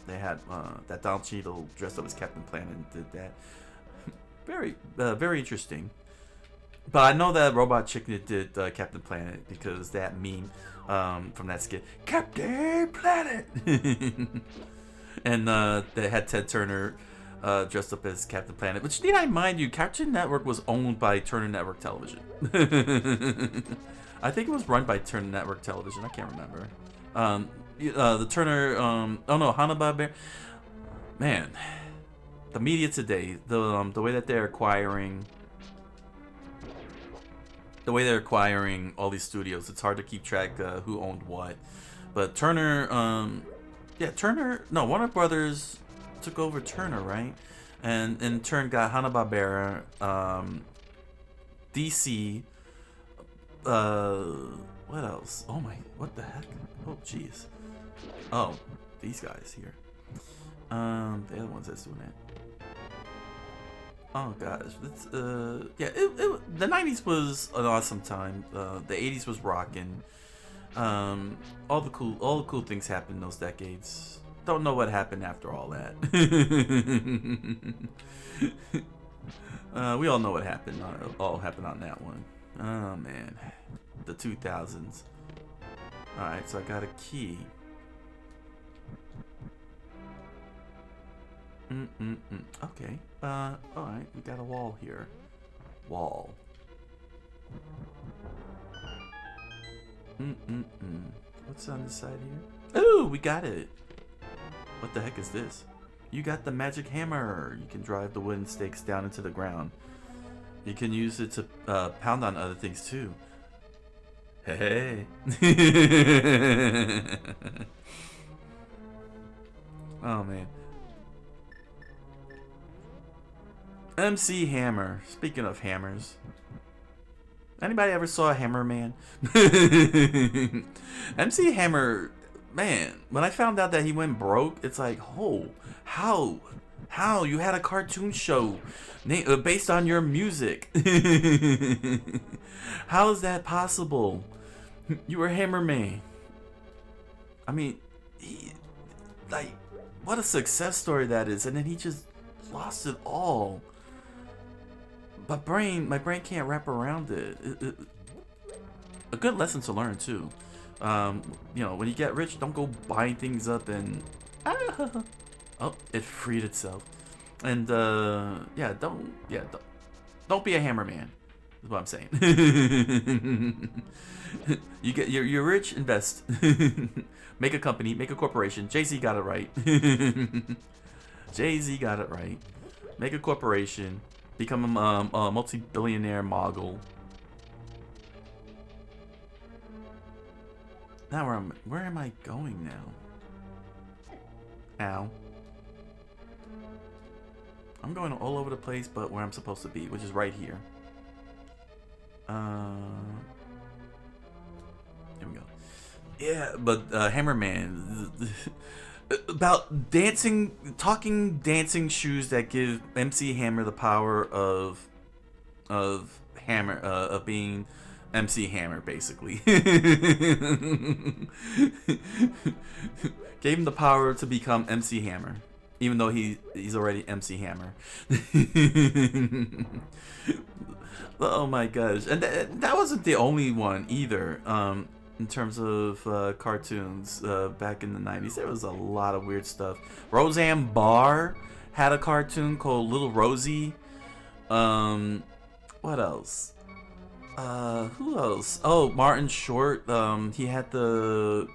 they had that Don Cheadle dressed up as Captain Planet and did that. Very interesting. But I know that Robot Chicken did Captain Planet because that meme from that skit, Captain Planet, and they had Ted Turner dressed up as Captain Planet. Which, need I mind you, Cartoon Network was owned by Turner Network Television. I think it was run by Turner Network Television. I can't remember. The Turner, oh no, Hanna-Barbera. Man, the media today, the way that they're acquiring, all these studios, it's hard to keep track who owned what. But Turner, Warner Brothers took over Turner, right? And in turn got Hanna-Barbera, DC. What else? Oh my, what the heck? Oh jeez. Oh, these guys here. The other ones that's doing that. Oh gosh, it's yeah. The '90s was an awesome time. The '80s was rocking. All the cool things happened in those decades. Don't know what happened after all that. We all know what happened. All happened on that one. Oh man, the 2000s. All right, so I got a key. Okay. All right, we got a wall here. Wall. What's on this side here? Ooh, we got it. What the heck is this? You got the magic hammer. You can drive the wooden stakes down into the ground. You can use it to pound on other things too. Hey. Oh man. MC Hammer. Speaking of hammers, anybody ever saw a Hammer Man? MC Hammer man, when I found out that he went broke, it's like, oh, how you had a cartoon show based on your music? How is that possible? You were Hammerman. I mean, like, what a success story that is, and then he just lost it all. But my brain can't wrap around it. A good lesson to learn too. You know, when you get rich, don't go buying things up and oh, it freed itself. And yeah, don't be a hammerman. Is what I'm saying. You're rich, invest. Make a company, make a corporation. Jay-Z got it right. Jay-Z got it right. Make a corporation, become a multi-billionaire mogul. Now where am I going now? Ow. I'm going all over the place, but where I'm supposed to be, which is right here. Here we go. Yeah, but Hammerman, about talking dancing shoes that give MC Hammer the power of Hammer, of being MC Hammer, basically. Gave him the power to become MC Hammer, even though he's already MC Hammer. Oh my gosh, and that wasn't the only one either. In terms of cartoons back in the 90s, there was a lot of weird stuff. Roseanne Barr had a cartoon called Little Rosie. What else? Who else? Oh, Martin Short. He had the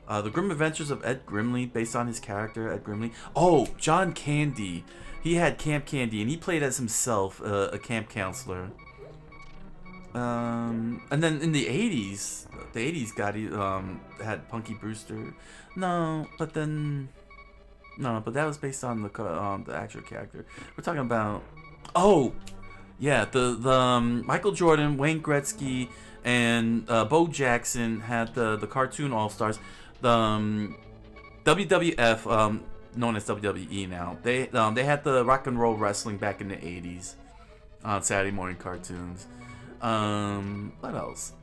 Grim Adventures of Ed Grimley, based on his character Ed Grimley. Oh, John Candy. He had Camp Candy, and he played as himself, a camp counselor. And then in the 80s, had Punky Brewster. No, but that was based on the actual character. We're talking about, oh, yeah, the Michael Jordan, Wayne Gretzky, and Bo Jackson had the cartoon All Stars. The WWF, known as WWE now, they had the rock and roll wrestling back in the 80s on Saturday morning cartoons. What else?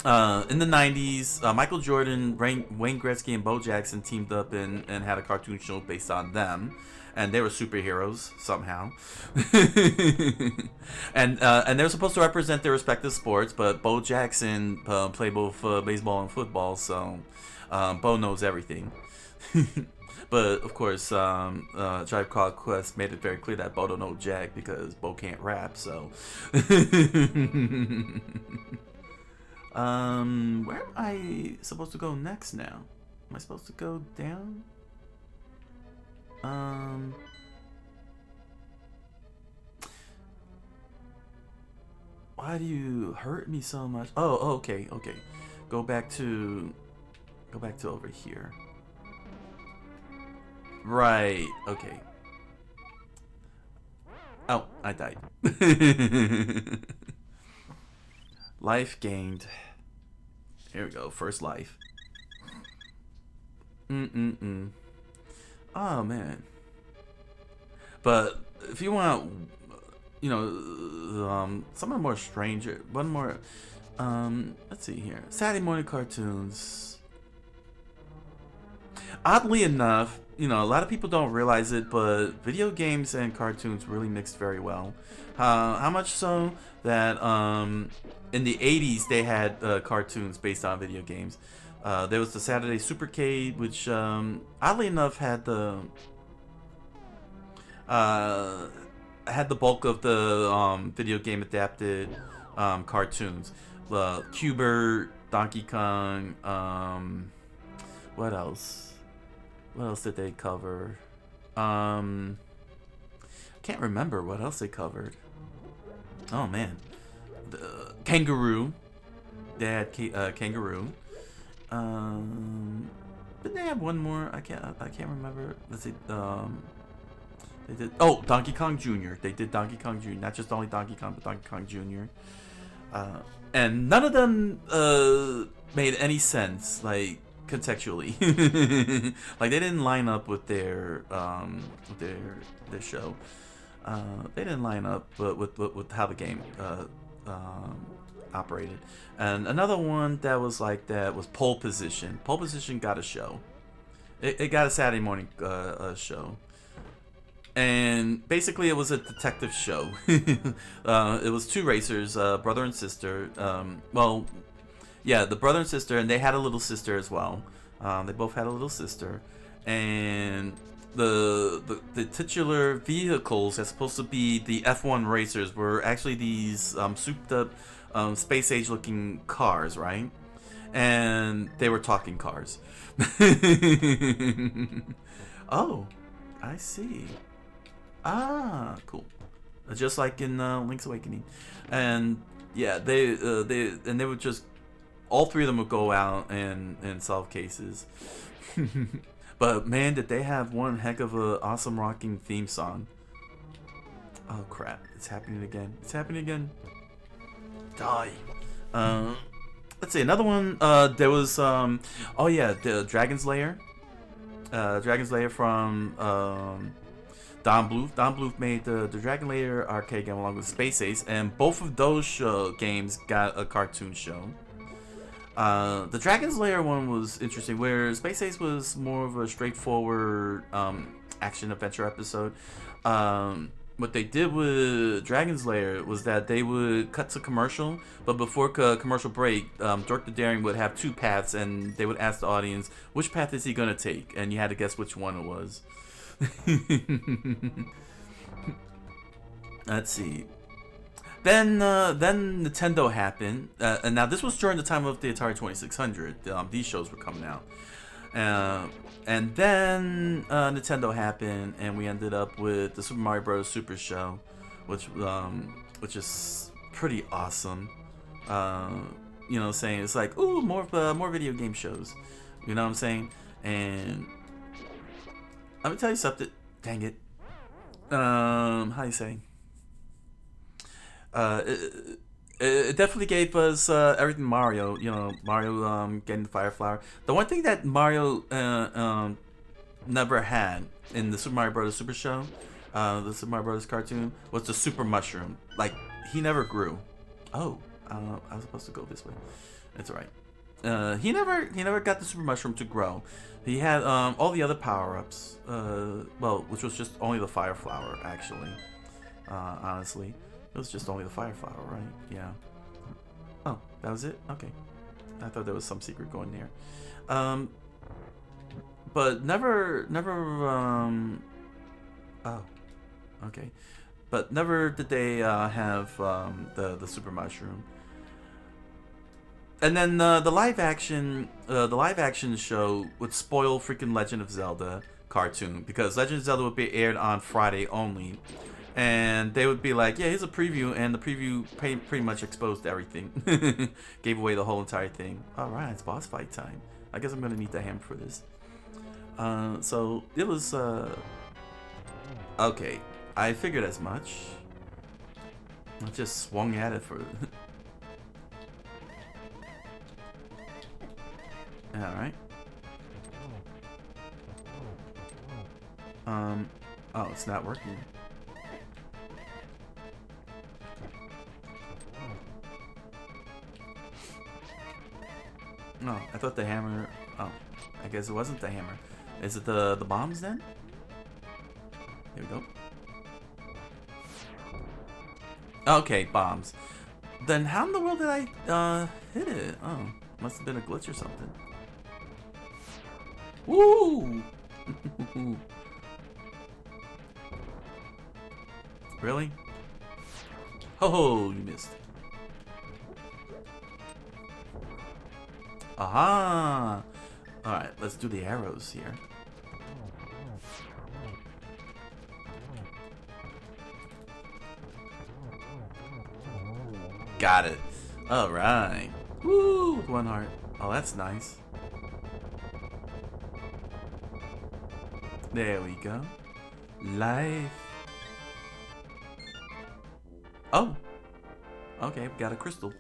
In the 90s, Michael Jordan, Wayne Gretzky, and Bo Jackson teamed up and had a cartoon show based on them, and they were superheroes somehow. and they were supposed to represent their respective sports, but Bo Jackson played both baseball and football, so Bo knows everything. But of course, Tribe Called Quest made it very clear that Bo don't know jack because Bo can't rap. So, where am I supposed to go next now? Am I supposed to go down? Why do you hurt me so much? Oh, okay. Go back to over here. Right, okay. Oh, I died. Life gained. Here we go, first life. Oh, man. But if you want, you know, some are more stranger. One more, let's see here. Saturday morning cartoons. Oddly enough, you know, a lot of people don't realize it, but video games and cartoons really mixed very well. How much so that in the 80s they had cartoons based on video games. There was the Saturday Supercade, which oddly enough had the bulk of the video game adapted cartoons. Cubert, Donkey Kong. What else? What else did they cover? Can't remember what else they covered. Oh man, the Kangaroo. They had Kangaroo. Did they have one more? I can't remember. Let's see. They did. Oh, Donkey Kong Jr. They did Donkey Kong Jr. Not just only Donkey Kong, but Donkey Kong Jr. And none of them made any sense. Like, contextually. Like they didn't line up with their show. They didn't line up with how the game operated. And another one that was like that was Pole Position. Pole Position got a show. It got a Saturday morning show. And basically it was a detective show. It was two racers, brother and sister. Well, yeah, the brother and sister, and they had a little sister as well. They both had a little sister. And the titular vehicles that's supposed to be the F1 racers were actually these souped up space age looking cars, right? And they were talking cars. Oh, I see. Ah, cool. Just like in Link's Awakening. And yeah, they would just, all three of them would go out and solve cases. But man, did they have one heck of a awesome rocking theme song. Oh crap, it's happening again. It's happening again. Die. Let's see, another one, there was, oh yeah, the Dragon's Lair. Dragon's Lair from, Don Bluth. Don Bluth made the Dragon Lair arcade game along with Space Ace, and both of those games got a cartoon show. The Dragon's Lair one was interesting, where Space Ace was more of a straightforward action adventure episode. What they did with Dragon's Lair was that they would cut to commercial, but before commercial break, Dork the Daring would have two paths, and they would ask the audience, which path is he gonna take? And you had to guess which one it was. Let's see. Then Nintendo happened, and now this was during the time of the Atari 2600. These shows were coming out, and then Nintendo happened, and we ended up with the Super Mario Bros. Super Show, which is pretty awesome. You know, saying it's like, ooh, more video game shows. You know what I'm saying? And let me tell you something. Dang it. How do you say? It definitely gave us everything Mario. You know, Mario getting the Fire Flower. The one thing that Mario never had in the Super Mario Bros. Super Show, the Super Mario Bros. Cartoon, was the Super Mushroom. Like, he never grew. Oh, I was supposed to go this way. It's alright. He never got the Super Mushroom to grow. He had all the other power-ups, well, which was just only the Fire Flower, actually. Honestly, it was just only the Fire Flower, right? Yeah. Oh, that was it? Okay. I thought there was some secret going there. But never, oh, okay. But never did they have the Super Mushroom. And then the live action show would spoil freaking Legend of Zelda cartoon, because Legend of Zelda would be aired on Friday only, and they would be like, yeah, here's a preview, and the preview pretty much exposed everything, gave away the whole entire thing. All right, it's boss fight time. I guess I'm gonna need the hammer for this. So it was okay. I figured as much. I just swung at it for. Alright. Oh, it's not working. No, I thought the hammer... Oh, I guess it wasn't the hammer. Is it the bombs then? Here we go. Okay, bombs. Then how in the world did I hit it? Oh, must have been a glitch or something. Woo! Really? Oh, you missed. Aha! Alright, let's do the arrows here. Got it. Alright. Woo! One heart. Oh, that's nice. There we go. Life. Oh. Okay, we got a crystal.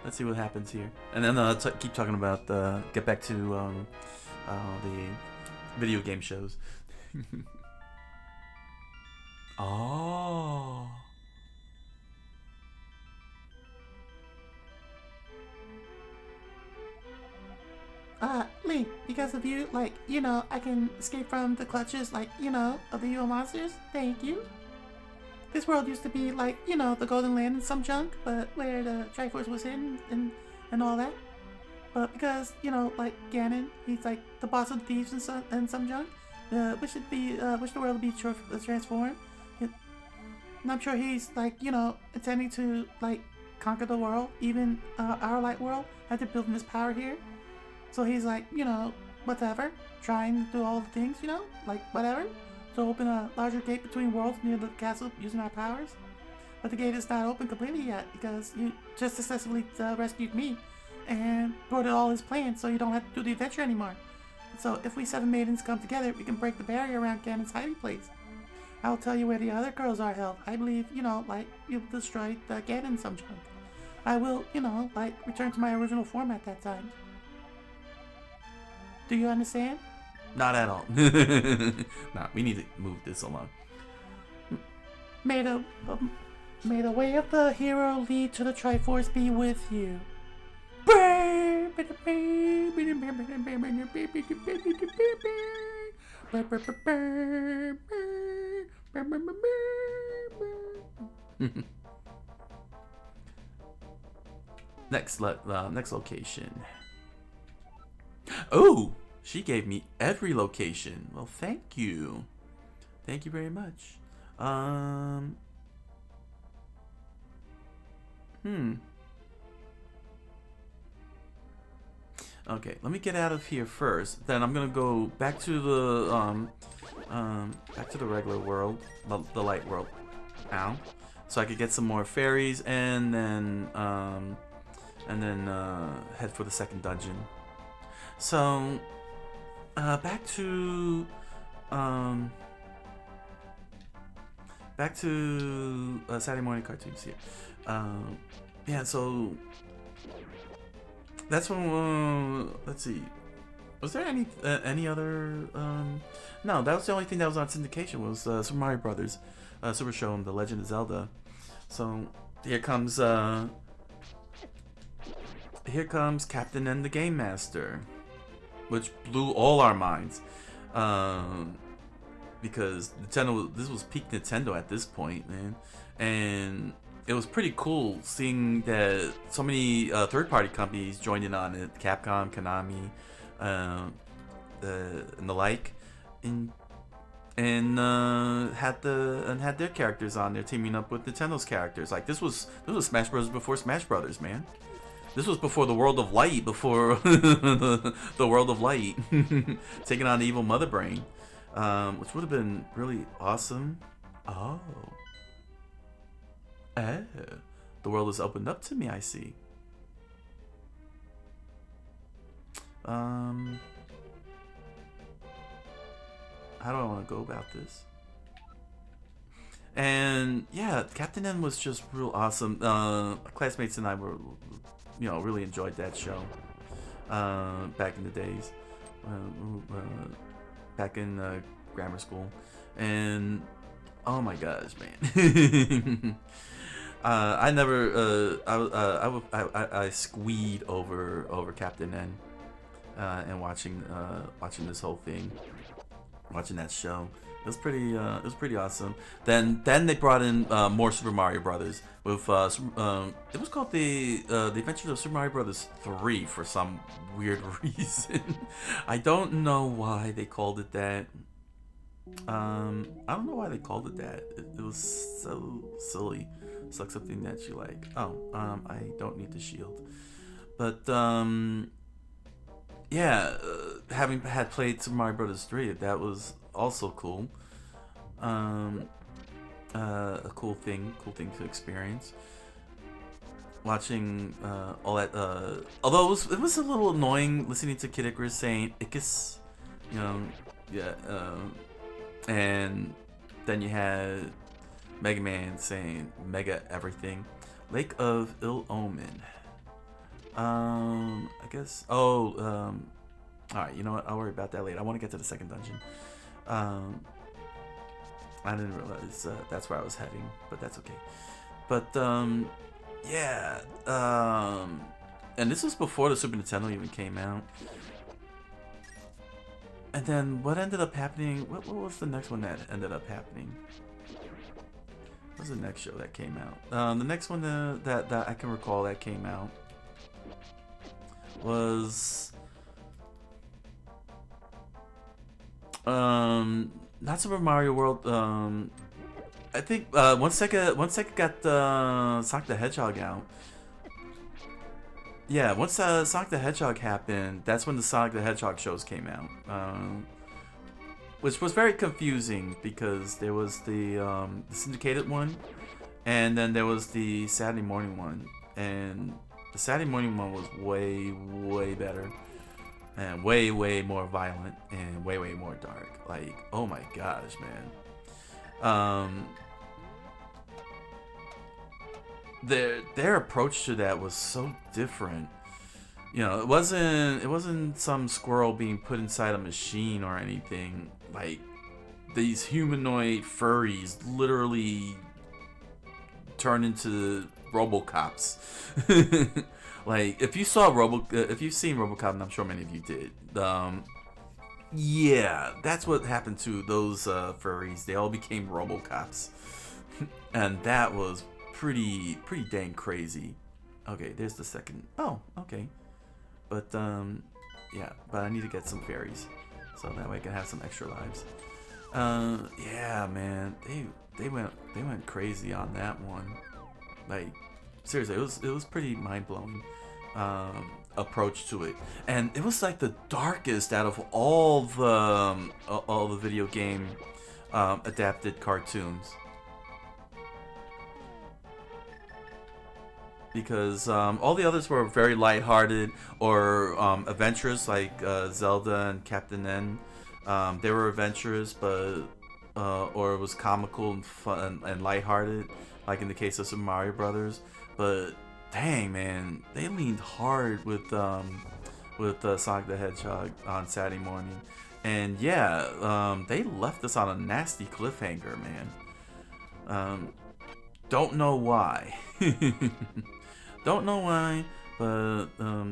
Let's see what happens here. And then keep talking about get back to the video game shows. Oh. Link, because of you, like, I can escape from the clutches, like, of the evil monsters. Thank you. This world used to be like, the Golden Land and some junk, but where the Triforce was hidden and all that. But because, like Ganon, he's like the boss of the thieves and some junk. Wish the world would be transformed. And I'm sure he's like, intending to like conquer the world, even our light world, after building his power here. So he's like, whatever, trying to do all the things, like whatever, to open a larger gate between worlds near the castle using our powers. But the gate is not open completely yet because you just successfully rescued me and thwarted all his plans, so you don't have to do the adventure anymore. So if we 7 maidens come together, we can break the barrier around Ganon's hiding place. I'll tell you where the other girls are held. I believe, like, you've destroyed Ganon some junk. I will, like, return to my original form at that time. Do you understand? Not at all. Nah, we need to move this along. May the way of the hero lead to the Triforce be with you. Next location. Oh, she gave me every location. Well, thank you. Thank you very much. Okay, let me get out of here first. Then I'm gonna go back to the regular world, the light world. Ow. So I could get some more fairies and then head for the second dungeon. So back to Saturday morning cartoons here. Yeah, so that's when let's see. Was there any other? No, that was the only thing that was on syndication was Super Mario Brothers, Super Show and The Legend of Zelda. So here comes Captain N the Game Master, which blew all our minds, because Nintendo, this was peak Nintendo at this point, man, and it was pretty cool seeing that so many third-party companies joined in on it, Capcom, Konami, and the like, and had their characters on there teaming up with Nintendo's characters. Like this was Smash Bros. Before Smash Brothers, man. This was before the World of Light, before the World of Light taking on the evil Mother Brain, which would have been really awesome. Oh. Oh, the world has opened up to me, I see. How do I want to go about this? And yeah, Captain N was just real awesome. Classmates and I were, really enjoyed that show back in the days, back in grammar school, and oh my gosh, man. I never, I squeed over Captain N, and watching this whole thing, watching that show. It was pretty awesome. Then they brought in more Super Mario Brothers with it was called the Adventures of Super Mario Brothers 3 for some weird reason. I don't know why they called it that. I don't know why they called it that. It was so silly. It's like something that you like. Oh, I don't need the shield. But yeah, having had played Super Mario Brothers 3, that was also cool. A cool thing to experience. Watching all that. Although it was a little annoying listening to Kid Icarus saying "Icus," yeah. And then you had Mega Man saying "Mega everything." Lake of Ill Omen. I guess. Oh, alright, you know what? I'll worry about that later. I want to get to the second dungeon. I didn't realize that's where I was heading, but that's okay. But, yeah. And this was before the Super Nintendo even came out. And then what ended up happening? What was the next one that ended up happening? What was the next show that came out? The next one that I can recall that came out was not Super Mario World. I think once Sega got Sonic the Hedgehog out. Yeah, once Sonic the Hedgehog happened, that's when the Sonic the Hedgehog shows came out, which was very confusing because there was the syndicated one, and then there was the Saturday morning one, and the Saturday morning one was way better, and way more violent, and way more dark. Like, oh my gosh, man. Their approach to that was so different. You know, it wasn't some squirrel being put inside a machine or anything. Like, these humanoid furries literally turn into RoboCops. Like, if you've seen RoboCop, and I'm sure many of you did, yeah, that's what happened to those furries. They all became RoboCops, and that was pretty dang crazy. Okay, there's the second. Oh, okay. But yeah, but I need to get some fairies so that way I can have some extra lives. Yeah, man, they went crazy on that one. Like, seriously, it was pretty mind-blowing approach to it, and it was like the darkest out of all the video game adapted cartoons. Because all the others were very lighthearted or adventurous, like Zelda and Captain N. They were adventurous, but or it was comical and fun and lighthearted, like in the case of Super Mario Brothers. But dang, man, they leaned hard with Sonic the Hedgehog on Saturday morning, and yeah, they left us on a nasty cliffhanger, man. Don't know why. Don't know why, but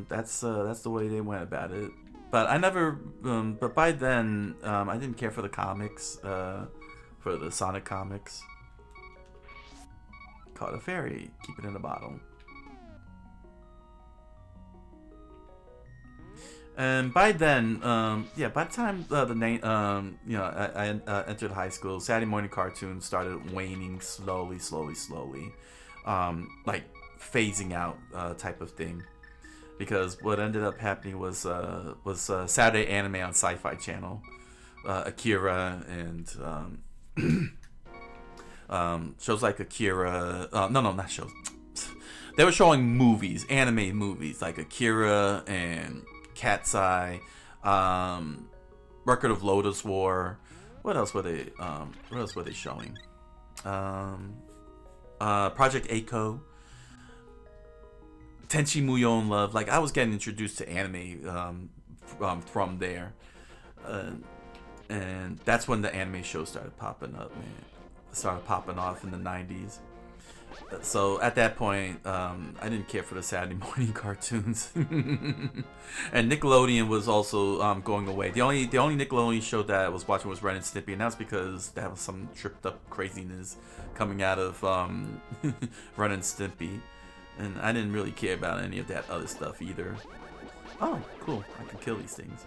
that's the way they went about it. But I never, but by then, I didn't care for the comics, for the Sonic comics. Caught a fairy, keep it in a bottle. And by then, yeah, by the time you know, I entered high school, Saturday morning cartoons started waning slowly, like phasing out type of thing. Because what ended up happening was Saturday anime on Sci-Fi Channel, Akira, and shows like Akira. No, not shows. They were showing movies, anime movies like Akira and Cat's Eye, Record of Lodoss War. What else were they? What else were they showing? Project Eiko, Tenchi Muyo Love. Like, I was getting introduced to anime from there, and that's when the anime shows started popping up, man. Started popping off in the 90s. So at that point, I didn't care for the Saturday morning cartoons, and Nickelodeon was also going away. The only Nickelodeon show that I was watching was Ren and Stimpy, and that's because that was some tripped up craziness coming out of Ren and Stimpy, and I didn't really care about any of that other stuff either. Oh, cool! I can kill these things.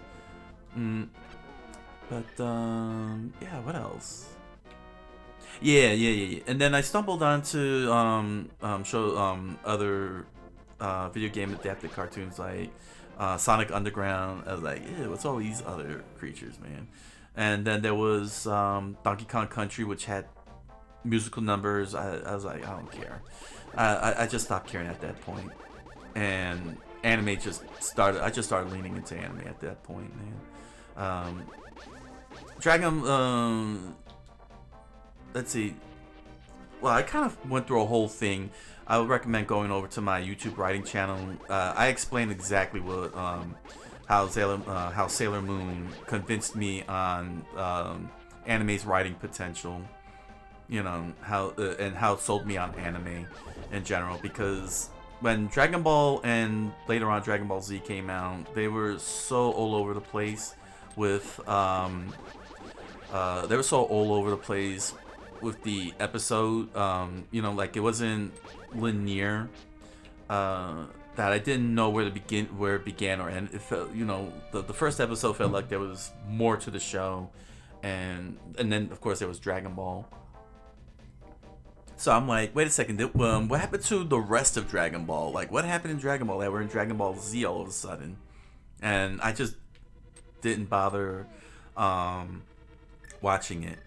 But yeah, what else? Yeah. And then I stumbled onto other video game adapted cartoons like Sonic Underground. I was like, ew, what's all these other creatures, man? And then there was Donkey Kong Country, which had musical numbers. I was like, I don't care. I just stopped caring at that point. And anime just started. I just started leaning into anime at that point, man. Dragon. Let's see. Well, I kind of went through a whole thing. I would recommend going over to my YouTube writing channel. I explain exactly what how Sailor Moon convinced me on anime's writing potential. You know how and how it sold me on anime in general, because when Dragon Ball and later on Dragon Ball Z came out, they were so all over the place with the episode. You know, like it wasn't linear. That I didn't know where it began or end. It felt, you know, the first episode felt like there was more to the show, and then of course there was Dragon Ball. So I'm like, wait a second, what happened to the rest of Dragon Ball? Like, what happened in Dragon Ball that we're in Dragon Ball Z all of a sudden? And I just didn't bother watching it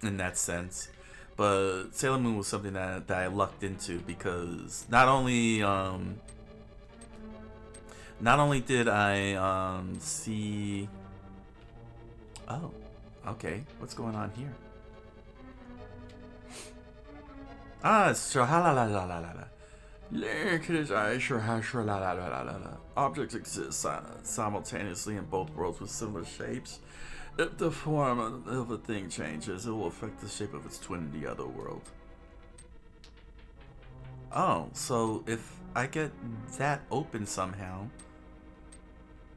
in that sense. But Sailor Moon was something that I lucked into, because not only did I see... Oh, okay, what's going on here? Objects exist simultaneously in both worlds with similar shapes. If the form of a thing changes, it will affect the shape of its twin in the other world. Oh, so if I get that open somehow,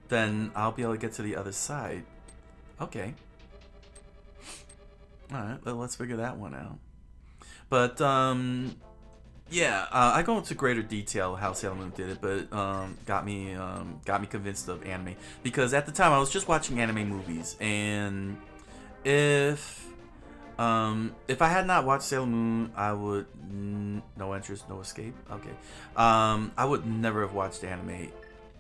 then I'll be able to get to the other side. Okay. Alright, well, let's figure that one out. But, yeah, I go into greater detail how Sailor Moon did it, but got me convinced of anime, because at the time I was just watching anime movies, and if I had not watched Sailor Moon, I would no interest, no escape. Okay, I would never have watched anime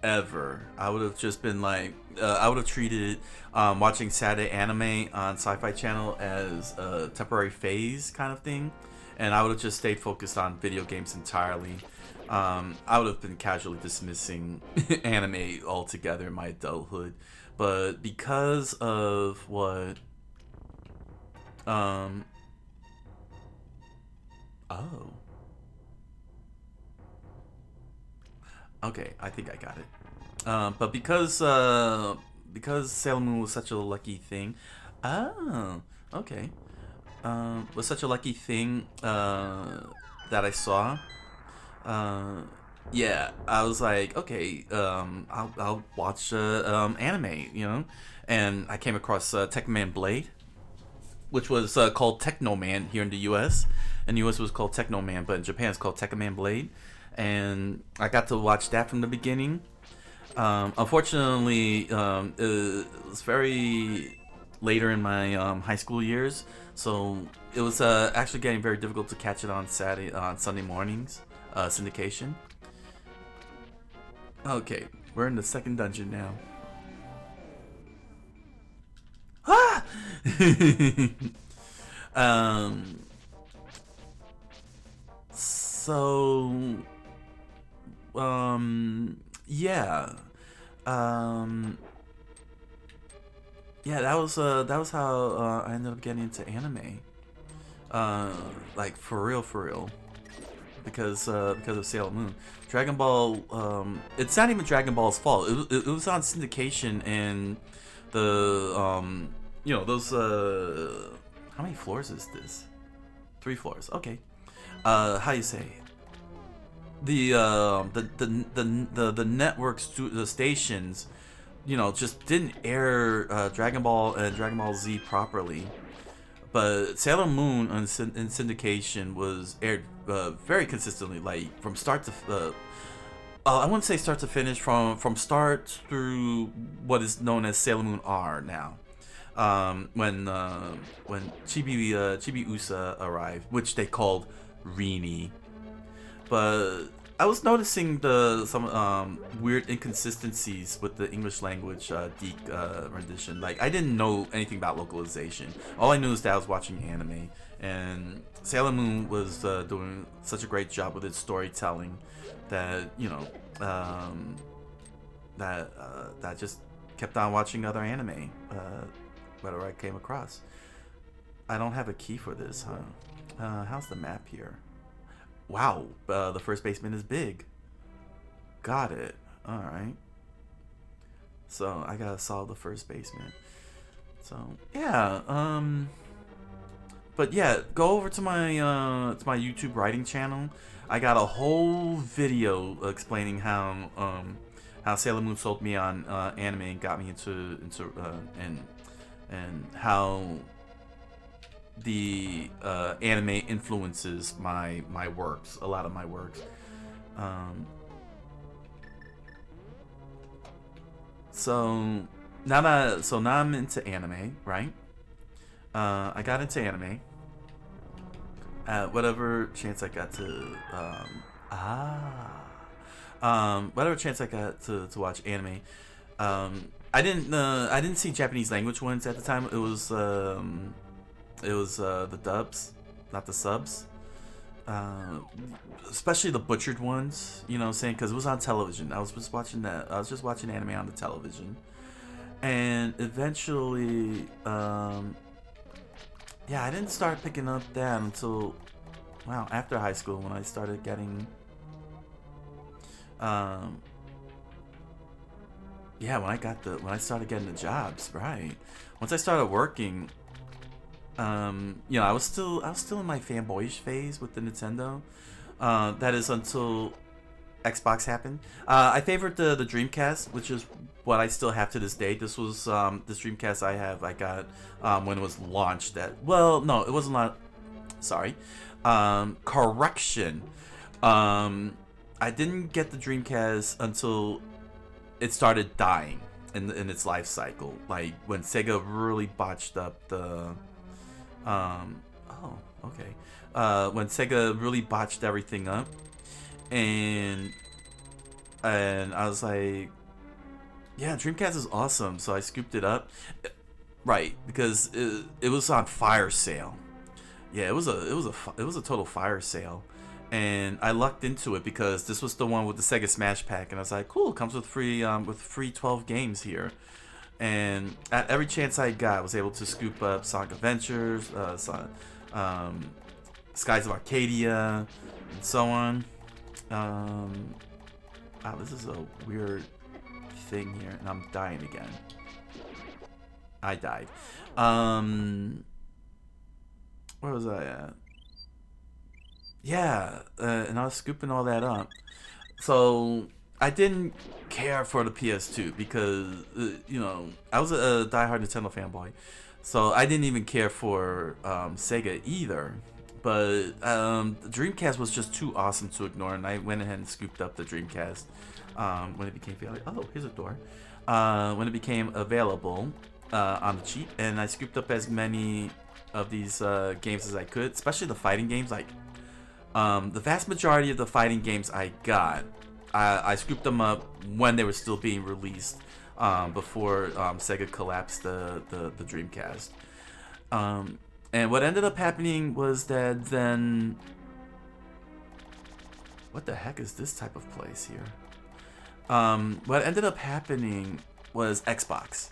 ever. I would have just been like, I would have treated watching Saturday anime on Sci-Fi Channel as a temporary phase kind of thing. And I would have just stayed focused on video games entirely. I would have been casually dismissing anime altogether in my adulthood. But because of what... Oh. Okay, I think I got it. But because Sailor Moon was such a lucky thing... Oh, okay. Was such a lucky thing that I saw. Yeah, I was like, okay, I'll watch anime, you know, and I came across Tekman Blade, which was called Technoman here in the U.S. In the U.S. it was called Technoman, but in Japan it's called Tekman Blade, and I got to watch that from the beginning. Unfortunately, it was very later in my high school years. So it was actually getting very difficult to catch it on Sunday mornings, syndication. Okay, we're in the second dungeon now. Ah! So, yeah. Yeah, that was how I ended up getting into anime, like for real, because of Sailor Moon. Dragon Ball, it's not even Dragon Ball's fault. It was on syndication, and the you know, those how many floors is this? 3 floors. Okay. How you say? The networks, the stations, you know, just didn't air Dragon Ball and Dragon Ball Z properly. But Sailor Moon in syndication was aired very consistently, like from start to I wouldn't say start to finish, from start through what is known as Sailor Moon R now. When Chibi Usa arrived, which they called Rini. But I was noticing some weird inconsistencies with the English language Deke rendition. Like, I didn't know anything about localization. All I knew is that I was watching anime, and Sailor Moon was doing such a great job with its storytelling that, you know, that just kept on watching other anime, whatever I came across. I don't have a key for this, huh? How's the map here? Wow, the first basement is big. Got it. All right. So I gotta solve the first basement. So yeah. But yeah, go over to my YouTube writing channel. I got a whole video explaining how Sailor Moon sold me on anime and got me into and how the anime influences my works, a lot of my works. So now I'm into anime, right? I got into anime. Whatever chance I got to, whatever chance I got to watch anime. I didn't see Japanese language ones at the time. It was the dubs, not the subs. Especially the butchered ones, you know what I'm saying? Because it was on television. I was just watching that. I was just watching anime on the television. And eventually, yeah, I didn't start picking up that until, wow, after high school when I started getting, yeah, when I started getting the jobs, right? Once I started working, you know, I was still in my fanboyish phase with the Nintendo. That is until Xbox happened. I favored the Dreamcast, which is what I still have to this day. This was this Dreamcast I got when it was launched. Well, no, it wasn't launched. Sorry, correction. I didn't get the Dreamcast until it started dying in its life cycle. Like when Sega really botched up the. Oh, okay. When Sega really botched everything up, and I was like, yeah, Dreamcast is awesome. So I scooped it up, right? Because it was on fire sale. Yeah, it was a total fire sale, and I lucked into it because this was the one with the Sega Smash Pack, and I was like, cool, it comes with free 12 games here. And at every chance I got, I was able to scoop up Sonic Adventures, Skies of Arcadia, and so on. Wow, this is a weird thing here, and I'm dying again. I died. Where was I at? Yeah, and I was scooping all that up. So I didn't care for the PS2 because, you know, I was a diehard Nintendo fanboy. So I didn't even care for Sega either. But the Dreamcast was just too awesome to ignore, and I went ahead and scooped up the Dreamcast when it became available. Oh, here's a door. When it became available on the cheap, and I scooped up as many of these games as I could, especially the fighting games. Like the vast majority of the fighting games I got, I scooped them up when they were still being released, before Sega collapsed the Dreamcast. And what ended up happening was that then... What the heck is this type of place here? What ended up happening was Xbox.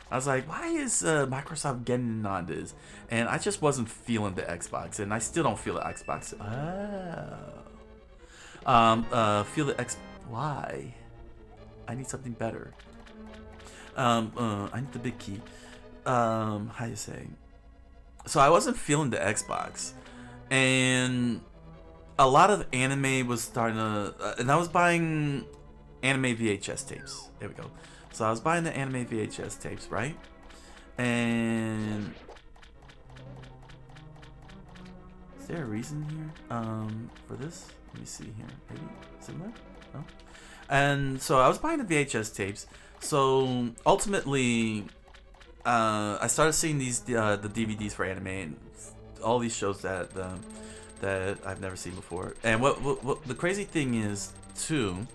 I was like, why is Microsoft getting in on this? And I just wasn't feeling the Xbox, and I still don't feel the Xbox. Feel the X... Why? I need something better. I need the big key. How you say? So I wasn't feeling the Xbox, and a lot of anime was starting to, and I was buying anime VHS tapes. There we go. So I was buying the anime VHS tapes, right? And is there a reason here for this? Let me see here. Maybe similar? No. And so I was buying the VHS tapes. So ultimately, I started seeing these the DVDs for anime and all these shows that I've never seen before. And what the crazy thing is too.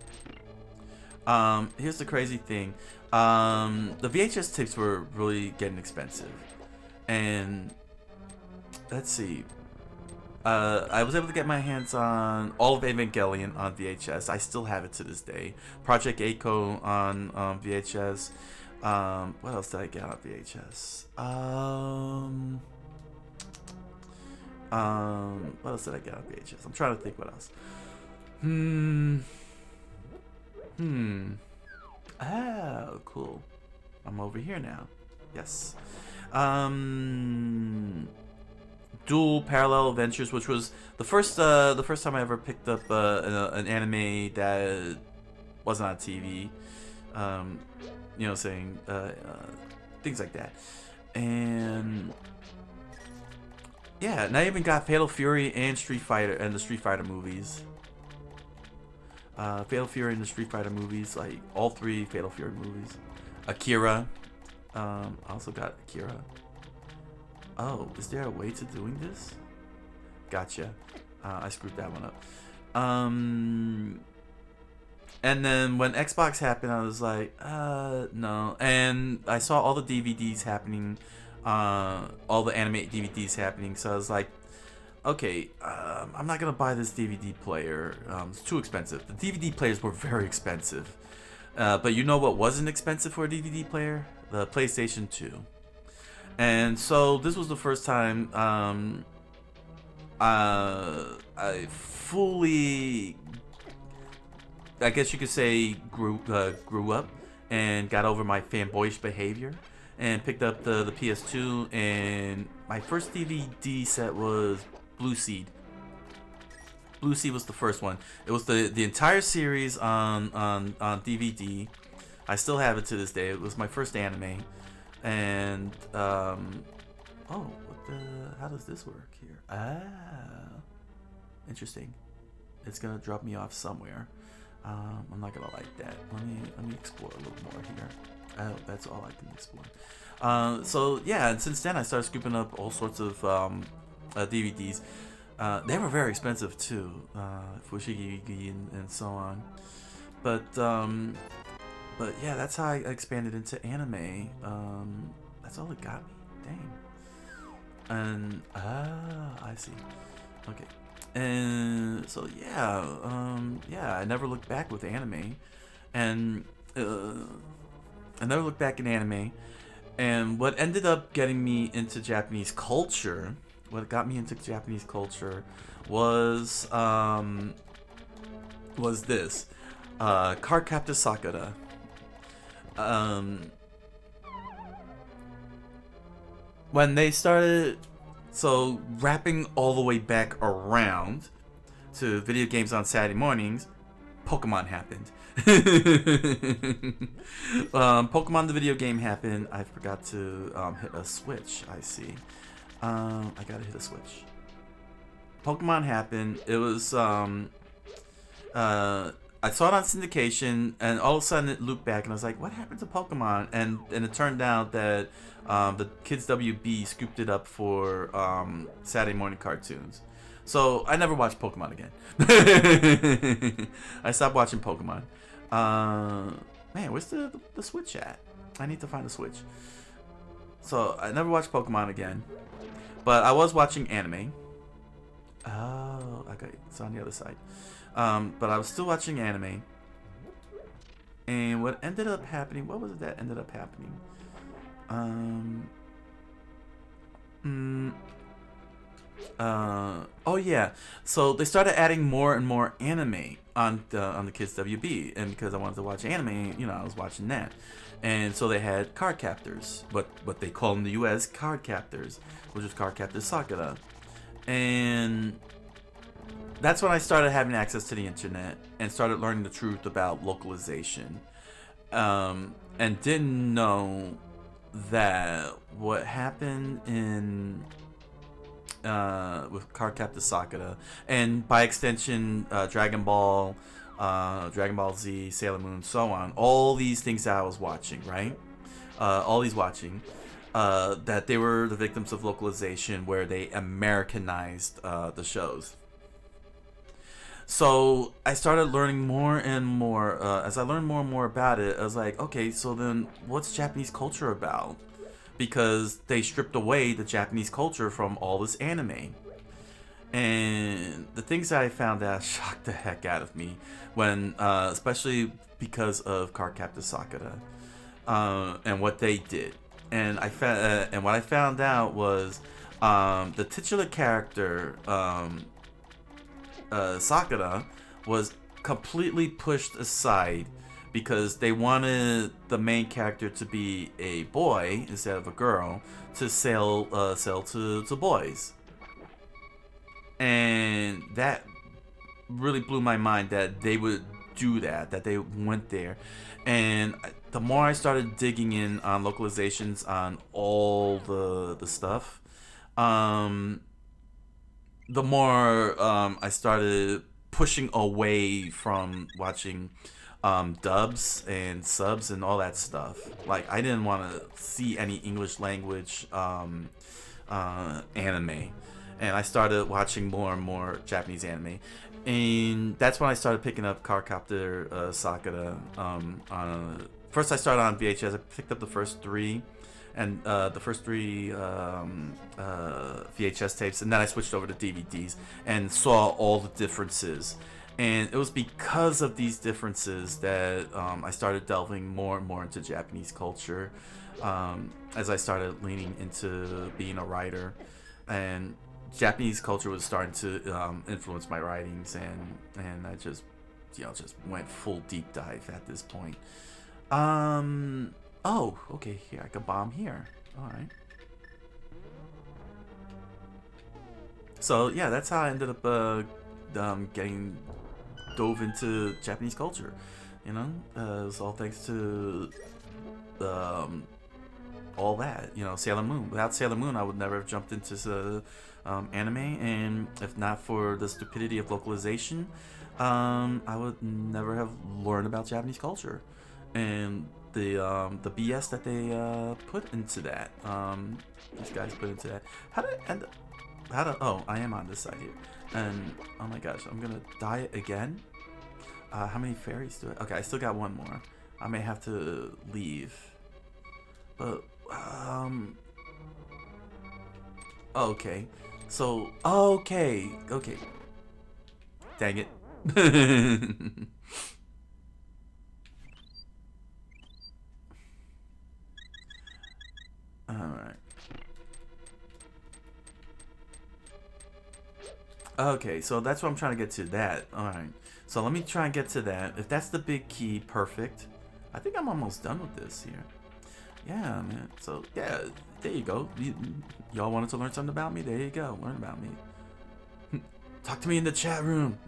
Here's the crazy thing. The VHS tapes were really getting expensive, and let's see. I was able to get my hands on all of Evangelion on VHS. I still have it to this day. Project Echo on VHS. What else did I get on VHS? What else did I get on VHS? I'm trying to think what else. Oh, cool. I'm over here now. Yes. Dual Parallel Adventures, which was the first time I ever picked up an anime that wasn't on TV. You know, saying things like that, and yeah, and I even got Fatal Fury and Street Fighter and the Street Fighter movies. Fatal Fury and the Street Fighter movies, like all 3 Fatal Fury movies. Akira. I also got Akira. Oh, is there a way to doing this? Gotcha. I screwed that one up. And then when Xbox happened, I was like, no. And I saw all the DVDs happening, all the anime DVDs happening. So I was like, okay, I'm not gonna buy this DVD player. It's too expensive. The DVD players were very expensive. But you know what wasn't expensive for a DVD player? The PlayStation 2. And so this was the first time I fully, I guess you could say, grew up and got over my fanboyish behavior and picked up the PS2. And my first DVD set was Blue Seed. Blue Seed was the first one. It was the entire series on DVD. I still have it to this day. It was my first anime. And oh, how does this work here? Interesting. It's gonna drop me off somewhere. I'm not gonna like that. Let me explore a little more here. Oh, that's all I can explore. So yeah, and since then I started scooping up all sorts of DVDs. They were very expensive too, Fushigi and so on. But yeah, that's how I expanded into anime. That's all it got me. Dang. And I see. Okay. And so yeah, I never looked back with anime, and I never looked back in anime. And what ended up getting me into Japanese culture, what got me into Japanese culture, was this Cardcaptor Sakura. When they started wrapping all the way back around to video games on Saturday mornings, Pokemon happened. Pokemon the video game happened. I forgot to hit a switch. I see. I gotta hit a switch. Pokemon happened. It was I saw it on syndication, and all of a sudden it looped back, and I was like, "What happened to Pokemon?" And it turned out that the Kids WB scooped it up for Saturday morning cartoons. So I never watched Pokemon again. I stopped watching Pokemon. Man, where's the Switch at? I need to find the Switch. So I never watched Pokemon again, but I was watching anime. Oh, okay, it's on the other side. But I was still watching anime. And what ended up happening, what was it that ended up happening? Oh yeah, so they started adding more and more anime on the Kids WB, and because I wanted to watch anime, you know, I was watching that. And so they had card captors, what they call in the US card captors, which was Cardcaptor Sakura. And that's when I started having access to the internet and started learning the truth about localization. And didn't know that what happened in with Cardcaptor Sakura, and by extension Dragon Ball, Dragon Ball Z, Sailor Moon, so on, all these things that I was watching, right? That they were the victims of localization, where they Americanized the shows. So I started learning more and more. As I learned more and more about it, I was like, okay, so then what's Japanese culture about? Because they stripped away the Japanese culture from all this anime. And the things that I found out shocked the heck out of me, when, especially because of Cardcaptor Sakura, and what they did. And what I found out was the titular character, Sakura, was completely pushed aside because they wanted the main character to be a boy instead of a girl to sell to boys. And that really blew my mind that they would do that they went there. And the more I started digging in on localizations on all the stuff, the more I started pushing away from watching dubs and subs and all that stuff. Like, I didn't want to see any English language anime. And I started watching more and more Japanese anime. And that's when I started picking up Cardcaptor Sakura. First I started on VHS. I picked up the first three. And the first three VHS tapes. And then I switched over to DVDs. And saw all the differences. And it was because of these differences that I started delving more and more into Japanese culture. As I started leaning into being a writer. And Japanese culture was starting to influence my writings, and I just went full deep dive at this point. Oh, okay, here I can bomb here. All right. So yeah, that's how I ended up getting dove into Japanese culture. You know, it was all thanks to all that. You know, Sailor Moon. Without Sailor Moon, I would never have jumped into anime, and if not for the stupidity of localization, I would never have learned about Japanese culture and the BS that they put into that. These guys put into that. Oh, I am on this side here, and oh my gosh, I'm gonna die again. How many fairies do I? Okay, I still got one more. I may have to leave, but okay. So, okay. Dang it. Alright. Okay, so that's what I'm trying to get to, that. Alright. So let me try and get to that. If that's the big key, perfect. I think I'm almost done with this here. Yeah, man. So, yeah, there you go. Y'all wanted to learn something about me? There you go. Learn about me. Talk to me in the chat room.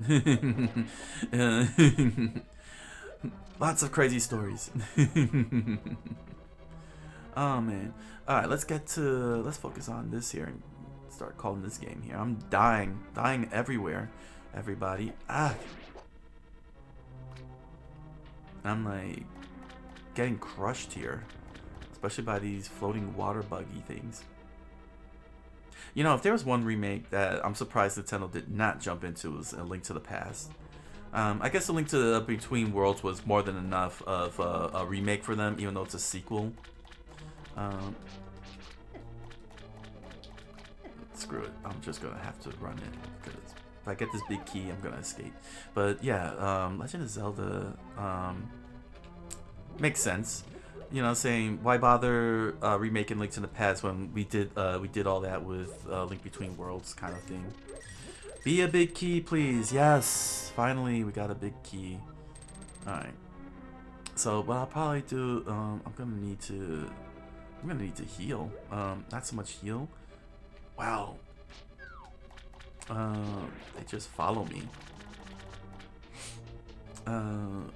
Lots of crazy stories. Oh, man. Alright, let's focus on this here and start calling this game here. I'm dying everywhere, everybody. I'm like getting crushed here. Especially by these floating water buggy things. You know, if there was one remake that I'm surprised Nintendo did not jump into, was A Link to the Past. I guess A Link to the Between Worlds was more than enough of a remake for them, even though it's a sequel. Screw it. I'm just gonna have to run it because if I get this big key, I'm gonna escape. But yeah, Legend of Zelda makes sense. You know, saying why bother remaking Link to the Past when we did all that with Link Between Worlds kind of thing. Be a big key, please. Yes, finally we got a big key. All right. So what I'll probably do, I'm gonna need to heal. Not so much heal. Wow. They just follow me.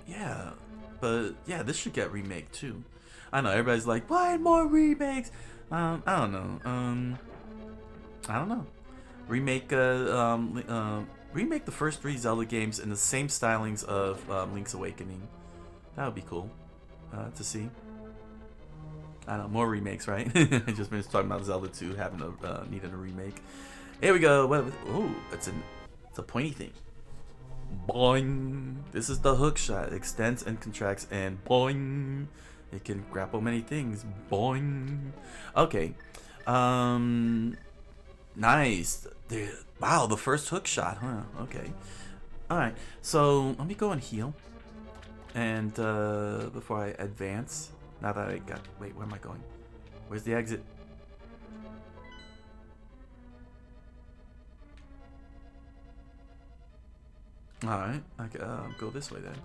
Yeah, but yeah, this should get remake too. I know everybody's like, why more remakes? I don't know. I don't know. Remake remake the first 3 Zelda games in the same stylings of Link's Awakening. That would be cool to see. I don't know, more remakes, right? I just finished talking about Zelda 2 having needed a remake. Here we go. Oh, it's a pointy thing. Boing. This is the hook shot. Extends and contracts and boing. It can grapple many things. Boing. Okay. Nice. Wow, the first hook shot, huh? Okay. Alright. So let me go and heal. And before I advance. Now that I got... Wait, where am I going? Where's the exit? Alright, I can go this way then.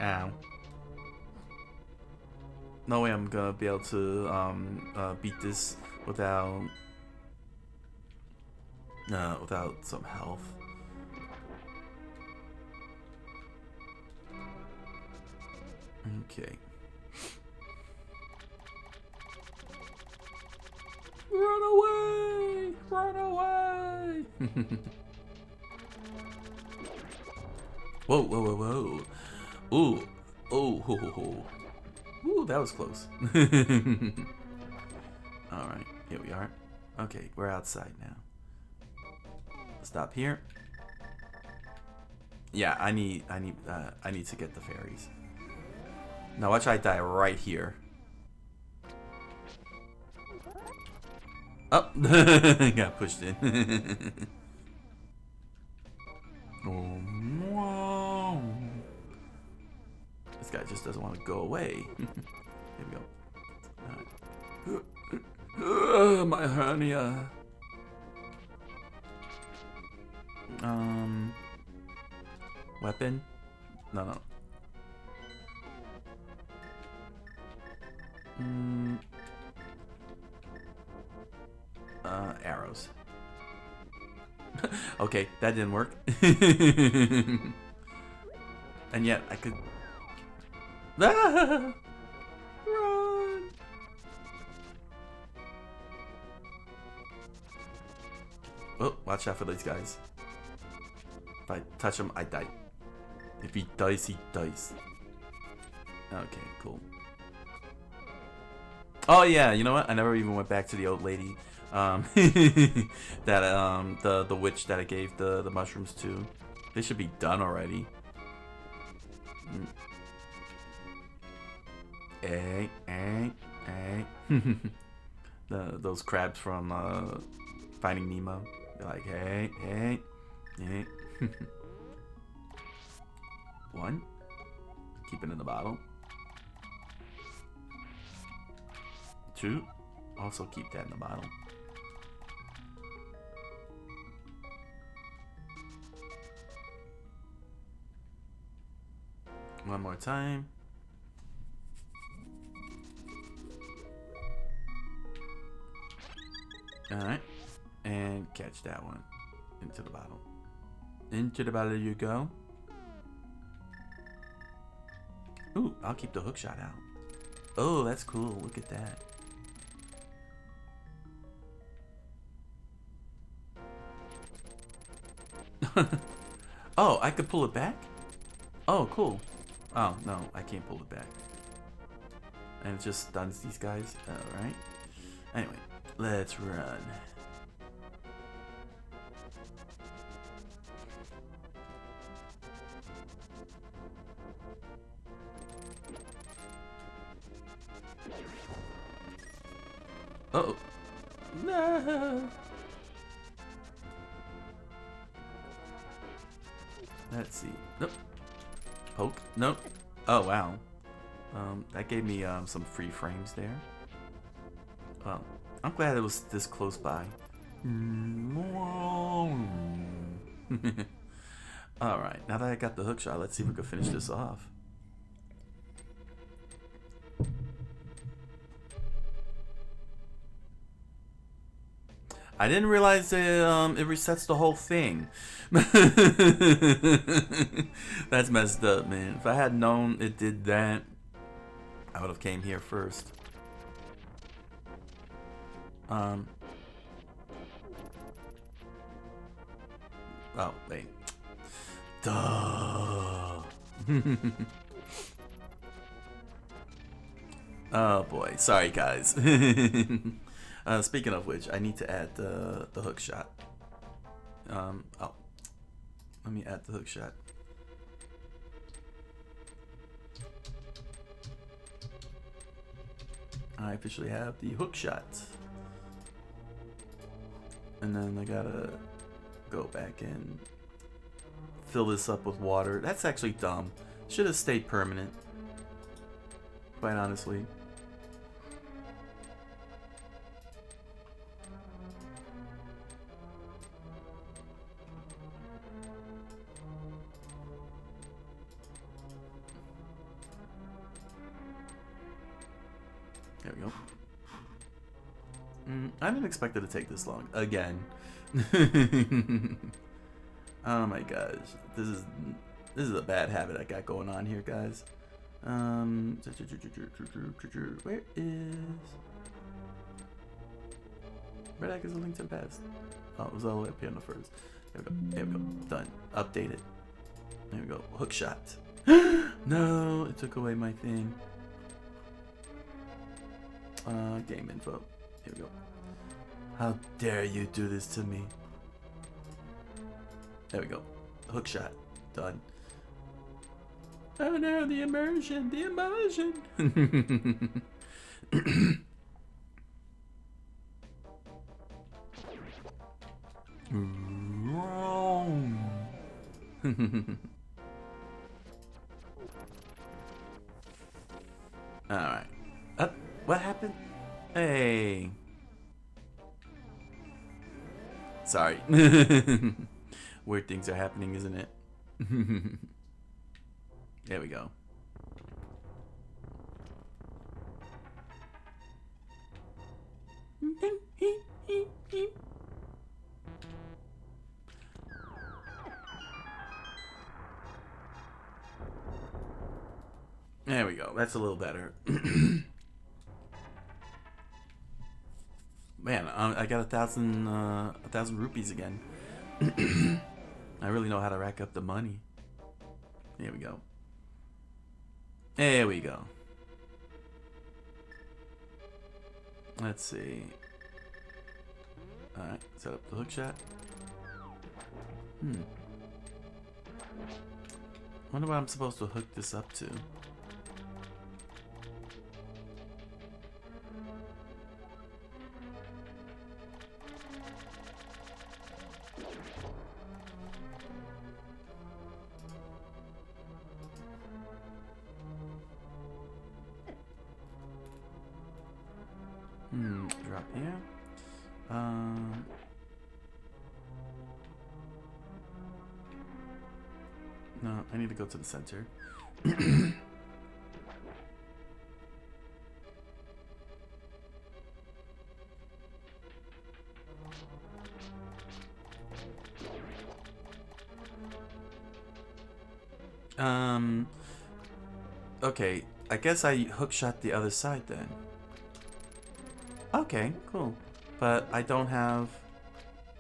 Ow. No way I'm gonna be able to beat this without some health. Okay. Run away! Run away! Whoa, whoa, whoa, whoa. Ooh. Oh, ho, ho, ho. Ooh, that was close. Alright, here we are. Okay, we're outside now. Stop here. Yeah, I need to get the fairies. Now watch I die right here. Oh, got pushed in. Oh, no. This guy just doesn't want to go away. Here we go. My hernia. Weapon? No. Arrows. Okay, that didn't work. And yet I could. Ah! Run! Oh, watch out for these guys. If I touch him, I die. If he dies, he dies. Okay, cool. Oh yeah, you know what? I never even went back to the old lady. That the witch that I gave the mushrooms to. They should be done already. Hey. Those crabs from Finding Nemo. They're like, hey. One. Keep it in the bottle. Two. Also keep that in the bottle. One more time. Alright. And catch that one. Into the bottle. Into the bottle you go. Ooh, I'll keep the hook shot out. Oh, that's cool. Look at that. Oh, I could pull it back? Oh, cool. Oh, no, I can't pull it back. And it just stuns these guys. Alright. Anyway, let's run. Uh-oh. No. Let's see. Nope. Poke. Nope. Oh, wow. That gave me some free frames there. Well, I'm glad it was this close by. Alright, now that I got the hook shot, let's see if we can finish this off. I didn't realize it resets the whole thing. That's messed up, man. If I had known it did that, I would have came here first. Oh, wait. Duh. Oh boy. Sorry, guys. Speaking of which, I need to add the hook shot. Oh, let me add the hook shot. I officially have the hook shot. And then I gotta go back and fill this up with water. That's actually dumb. Should have stayed permanent, quite honestly. There we go. I didn't expect it to take this long. Again. Oh my gosh. This is a bad habit I got going on here, guys. Where the heck is the link to the past? Oh, it was all the way up here in the first. There we go. There we go. Done. Updated. There we go. Hook shot. No, it took away my thing. Game info. Here we go. How dare you do this to me? There we go. Hook shot. Done. Oh no, the immersion. The immersion. Alright. What happened? Hey. Sorry. Weird things are happening, isn't it? There we go. There we go. That's a little better. Man, I got 1,000 rupees again. I really know how to rack up the money. There we go. There we go. Let's see. Alright, set up the hook shot. Wonder what I'm supposed to hook this up to. Drop here. No, I need to go to the center. Okay, I guess I hook shot the other side then. Okay, cool. But I don't have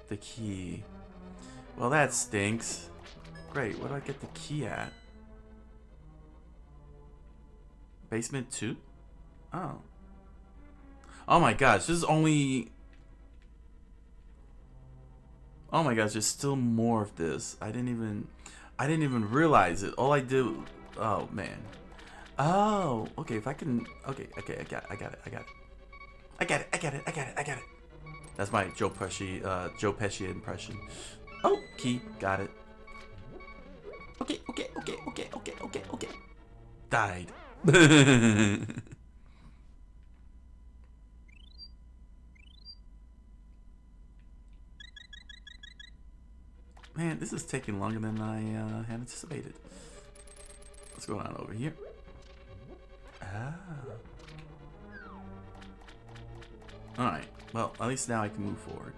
the key. Well, that stinks. Great, where do I get the key at? Basement 2? Oh. Oh my gosh, this is only... Oh my gosh, there's still more of this. I didn't even realize it. All I did... Oh, man. Oh, okay, if I can... Okay, I got it. That's my Joe Pesci impression. Oh, key, got it. Okay. Died. Man, this is taking longer than I had anticipated. What's going on over here? Ah. Alright, well, at least now I can move forward.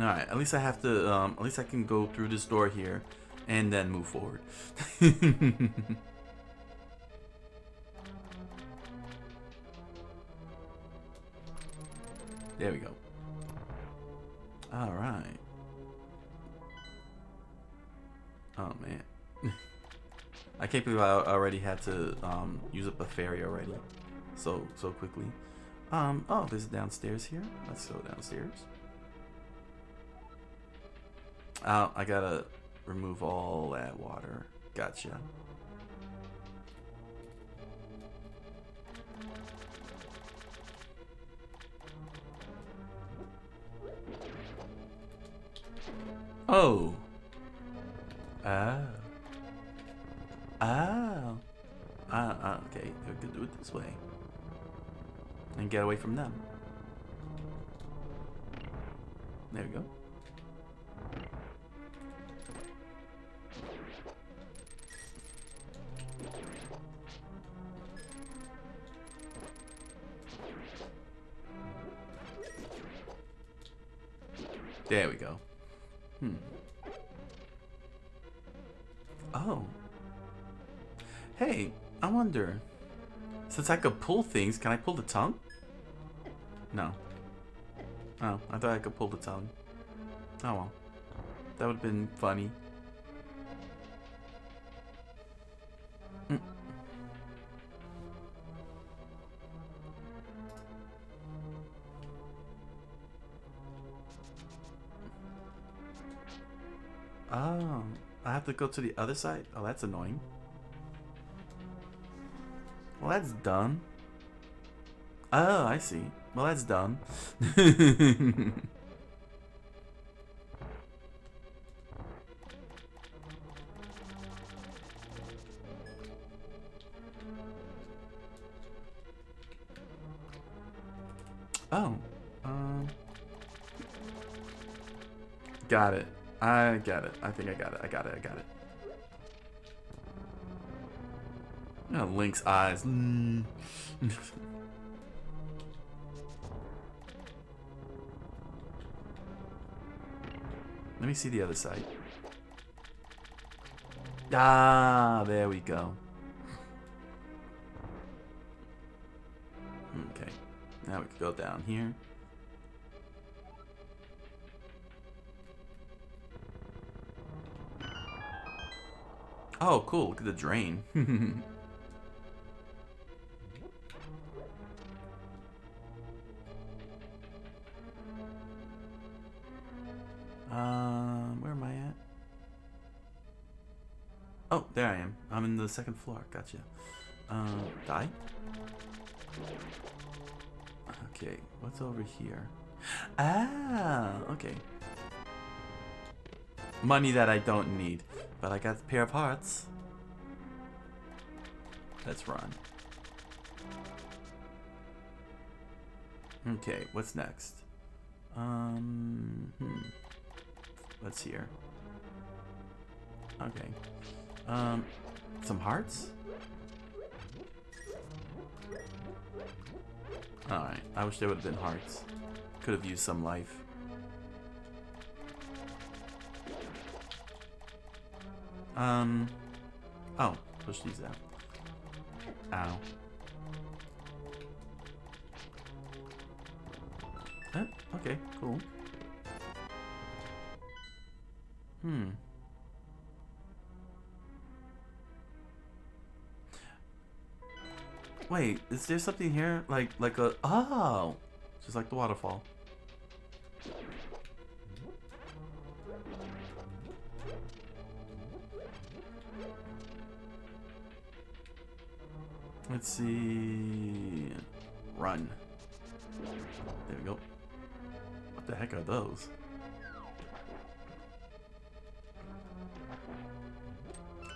Alright, at least I have to, at least I can go through this door here and then move forward. There we go. Alright. Oh, man. I can't believe I already had to use up a fairy already so quickly. Oh, there's downstairs here. Let's go downstairs. I gotta remove all that water. Gotcha. Oh. Oh. Oh. Okay. We could do it this way. And get away from them. There we go. There we go. Oh. Hey, I wonder. Since I could pull things, can I pull the tongue? No. Oh, I thought I could pull the tongue. Oh well. That would have been funny. Oh, I have to go to the other side? Oh, that's annoying. Well, that's done. Oh, I see. Well, that's done. Oh. Got it. I got it. I think I got it. I got it. Oh, Link's eyes. Let me see the other side. Ah, there we go. Okay. Now we can go down here. Oh, cool. Look at the drain. Where am I at? Oh, there I am. I'm in the second floor. Gotcha. Die? Okay, what's over here? Ah, okay. Money that I don't need, but I got a pair of hearts. Let's run. Okay, what's next? What's here? Okay. Some hearts? Alright, I wish there would have been hearts. Could have used some life. Oh, push these out. Ow. Okay, cool. Wait, is there something here? Like a... Oh! Just like the waterfall. Let's see... Run. There we go. What the heck are those?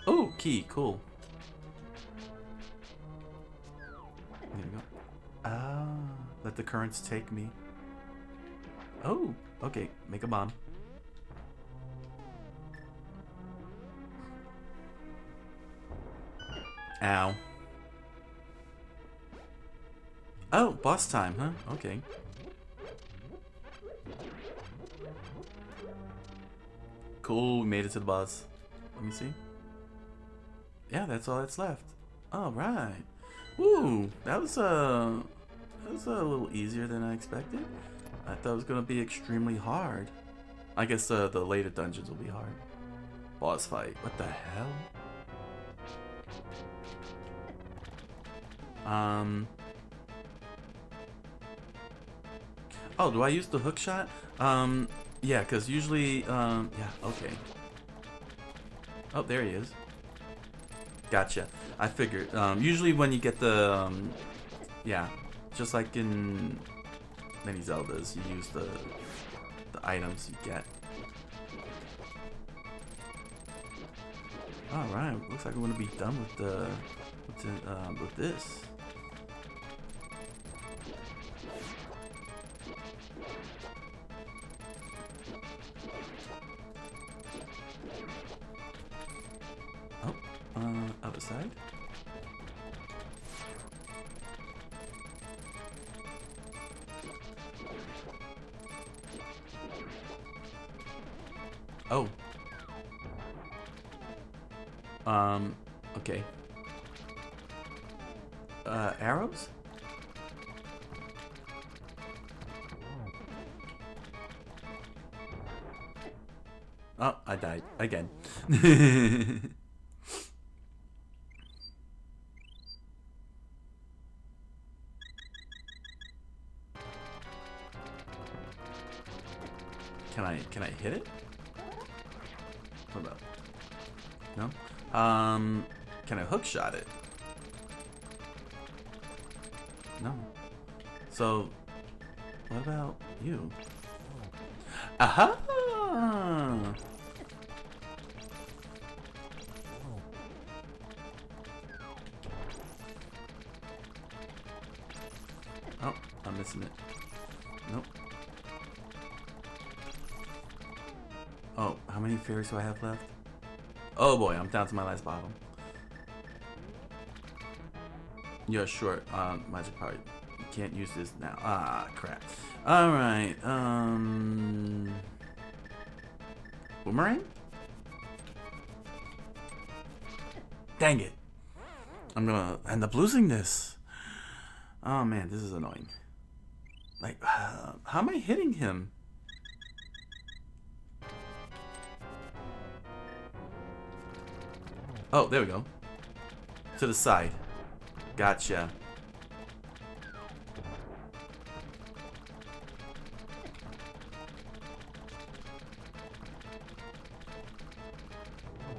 Oh, key, cool. There we go. Ah, let the currents take me. Oh, okay, make a bomb. Ow. Oh, boss time, huh? Okay. Cool, we made it to the boss. Let me see. Yeah, that's all that's left. All right. Woo, that was a little easier than I expected. I thought it was gonna be extremely hard. I guess the later dungeons will be hard. Boss fight. What the hell? Oh, do I use the hook shot? Yeah, because usually, yeah, okay. Oh, there he is. Gotcha. I figured. Usually when you get the, yeah, just like in many Zeldas, you use the items you get. All right, looks like we're gonna be done with this. Other side. Oh. Okay. Arrows? Oh, I died again. Can I hit it? Hold up. No? Can I hook shot it? No. So, what about you? Aha! Oh, I'm missing it. Nope. Oh, how many fairies do I have left? Oh boy, I'm down to my last bottle. Yeah, sure. Magic power. You can't use this now. Ah, crap. Alright, Boomerang? Dang it. I'm gonna end up losing this. Oh man, this is annoying. Like, how am I hitting him? Oh, there we go. To the side. Gotcha.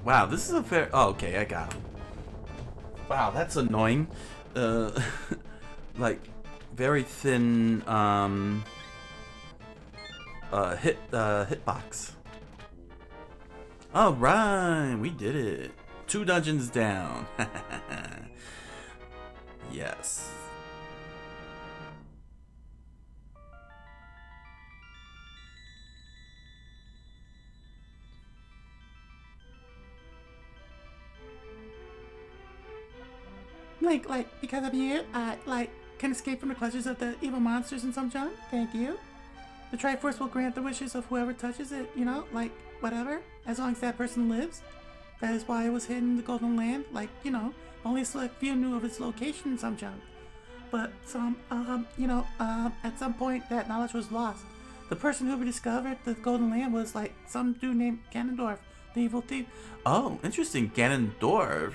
Wow, this is a fair... Oh, okay, I got him. Wow, that's annoying. Like, very thin, hitbox. Alright, we did it. 2 dungeons down. Yes. Like, because of you, I, can escape from the clutches of the evil monsters and some junk. Thank you. The Triforce will grant the wishes of whoever touches it, you know, like, whatever, as long as that person lives. That is why it was hidden in the Golden Land, like, you know, only a select few knew of its location and some junk. But some, at some point that knowledge was lost. The person who discovered the Golden Land was, like, some dude named Ganondorf, the evil thief. Oh, interesting. Ganondorf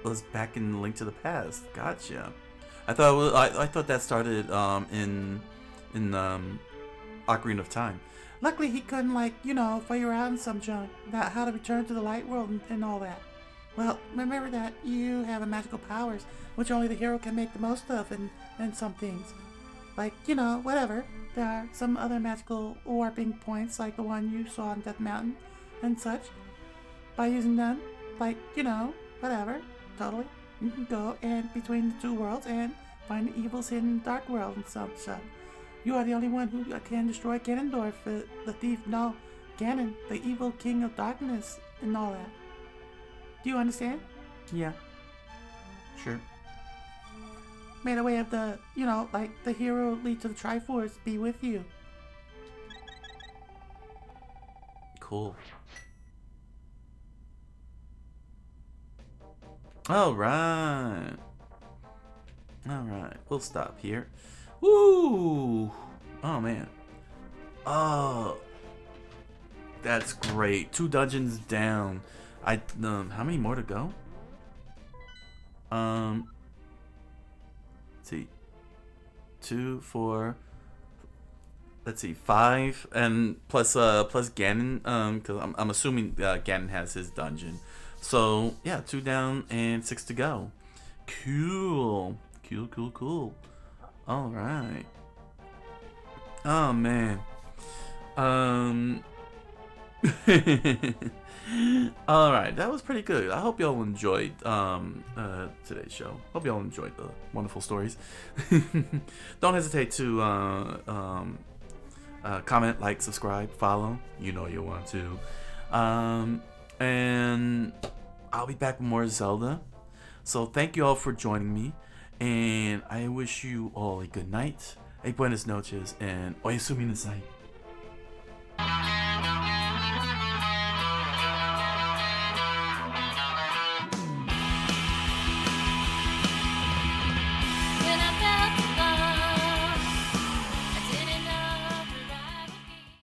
was back in Link to the Past. Gotcha. I thought it was, I thought that started in Ocarina of Time. Luckily, he couldn't, like, you know, figure out some junk about how to return to the light world and all that. Well, remember that you have a magical powers, which only the hero can make the most of, and some things. Like, you know, whatever. There are some other magical warping points, like the one you saw on Death Mountain and such. By using them, like, you know, whatever, totally, you can go and between the 2 worlds and find the evils hidden in the Dark World and some stuff. You are the only one who can destroy Ganondorf, the thief, no, Ganon, the evil king of darkness, and all that. Do you understand? Yeah. Sure. May the way of the, you know, like, the hero lead to the Triforce be with you. Cool. Alright. Alright, we'll stop here. Woo! Oh man. Oh, that's great. 2 dungeons down. How many more to go? Let's see. 2, 4. Let's see, 5, and plus Ganon. Because I'm assuming Ganon has his dungeon. So yeah, 2 down and 6 to go. Cool. Cool. All right. Oh man. All right, that was pretty good. I hope y'all enjoyed today's show. Hope y'all enjoyed the wonderful stories. Don't hesitate to comment, like, subscribe, follow. You know you want to. And I'll be back with more Zelda. So thank you all for joining me, and I wish you all a good night, a buenas noches, and oya suminasai.